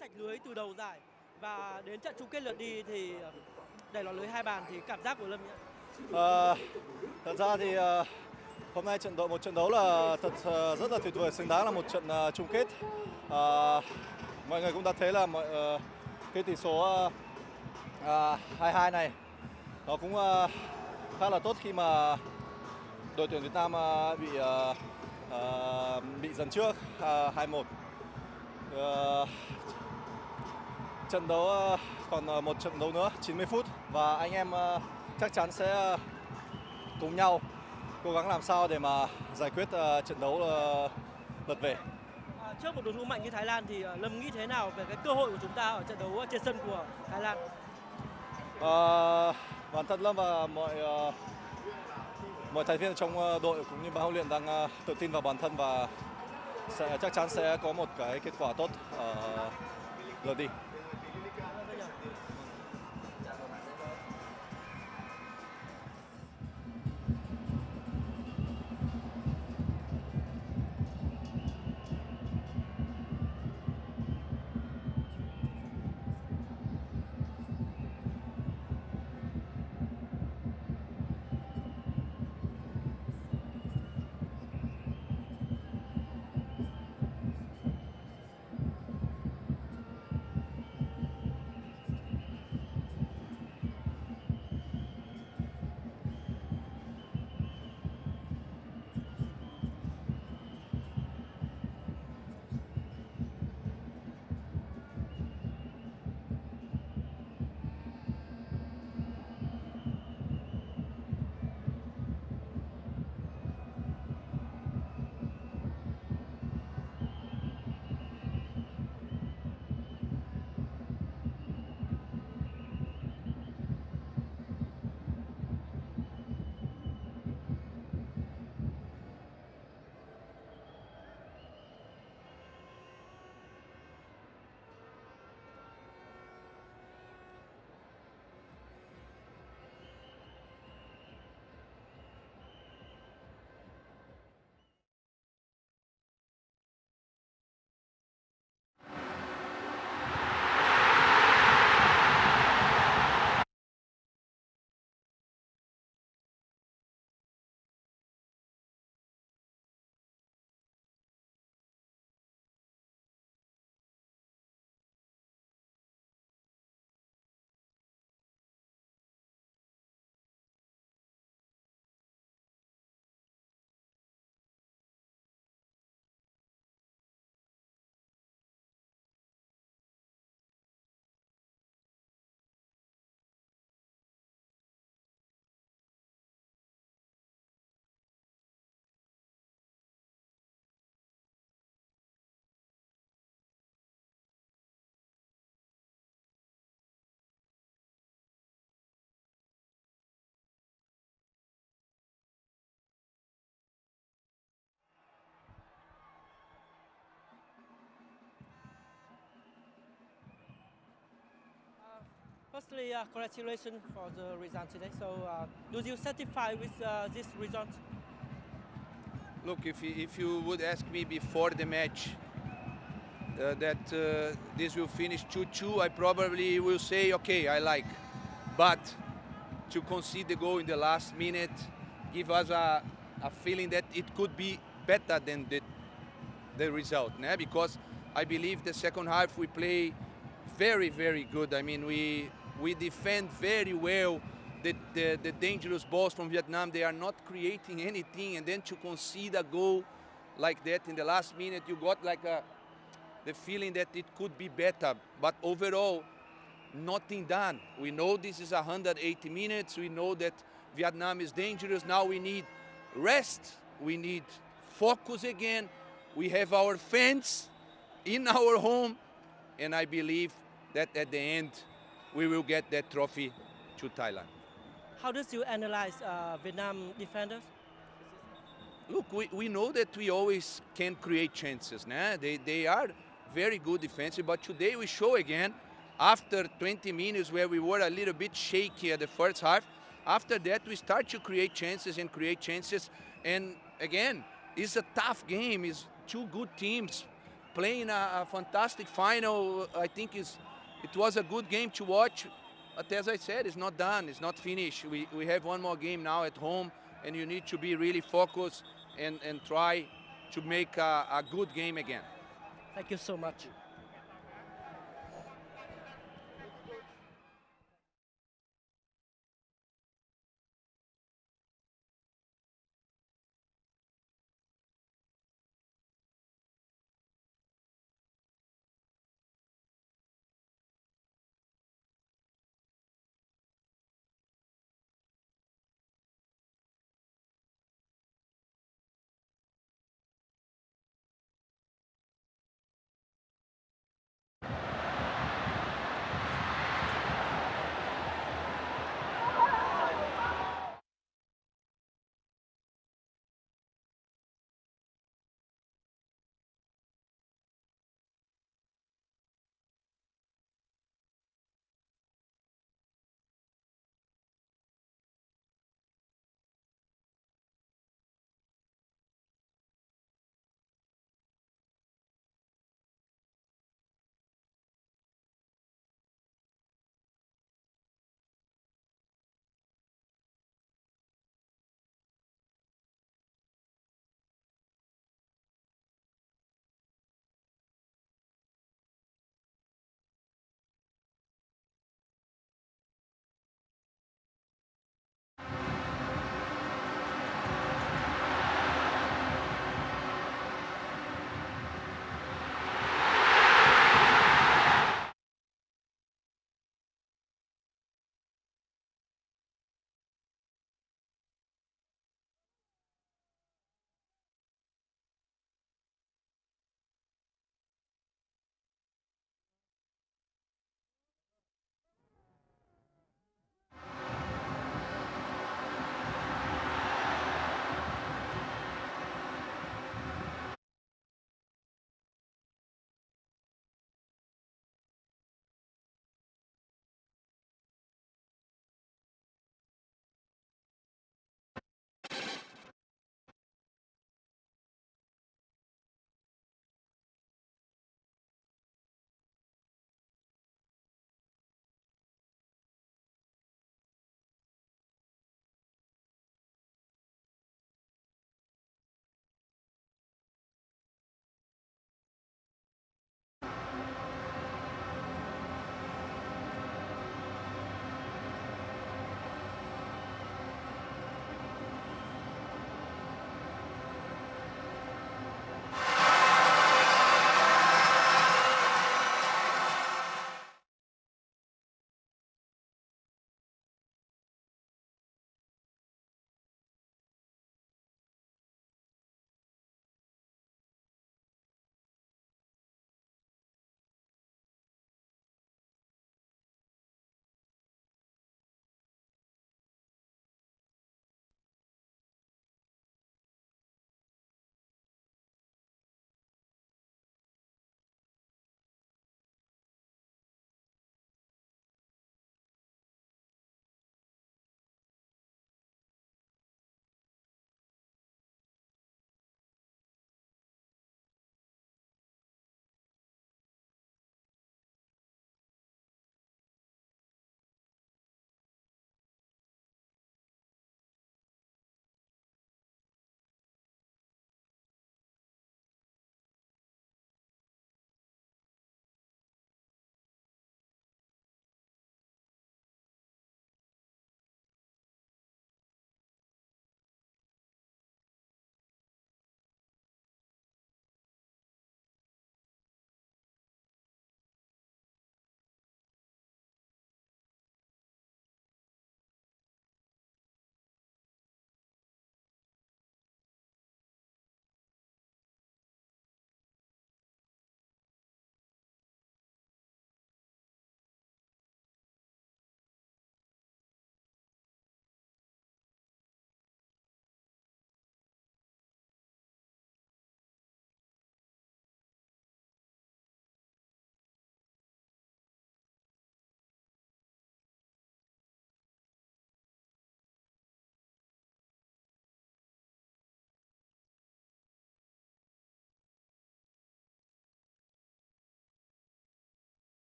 Sạch lưới từ đầu giải và đến trận chung kết lượt đi thì để lọt lưới 2 bàn thì cảm giác của Lâm Thật ra thì hôm nay một trận đấu là rất là tuyệt vời, xứng đáng là một trận chung kết. Mọi người cũng đã thấy là cái tỷ số 2-2 này nó cũng khá là tốt khi mà đội tuyển Việt Nam bị dẫn trước 2-1. Trận đấu còn một trận đấu nữa 90 phút và anh em chắc chắn sẽ cùng nhau cố gắng làm sao để mà giải quyết trận đấu lượt về. Trước một đối thủ mạnh như Thái Lan thì Lâm nghĩ thế nào về cái cơ hội của chúng ta ở trận đấu trên sân của Thái Lan? Bản thân Lâm và mọi thành viên trong đội cũng như ban huấn luyện đang tự tin vào bản thân và chắc chắn sẽ có một cái kết quả tốt ở lượt đi. Firstly, congratulations for the result today. So, do you satisfied with this result? Look, if you would ask me before the match that this will finish 2-2, I probably will say, okay, I like. But to concede the goal in the last minute give us a feeling that it could be better than the result, né? Because I believe the second half we play very, very good. I mean, we defend very well the dangerous balls from Vietnam. They are not creating anything, and then to concede a goal like that in the last minute, you got like the feeling that it could be better. But overall, nothing done. We know this is 180 minutes. We know that Vietnam is dangerous. Now we need rest. We need focus again. We have our fans in our home, and I believe that at the end we will get that trophy to Thailand. How does you analyze Vietnam defenders? Look, we know that we always can create chances. Nah? They are very good defensive, but today we show again, after 20 minutes where we were a little bit shaky at the first half, after that we start to create chances. And again, it's a tough game. It's two good teams playing a fantastic final. I think it was a good game to watch. But as I said, it's not done, it's not finished. We have one more game now at home, and you need to be really focused and try to make a good game again. Thank you so much.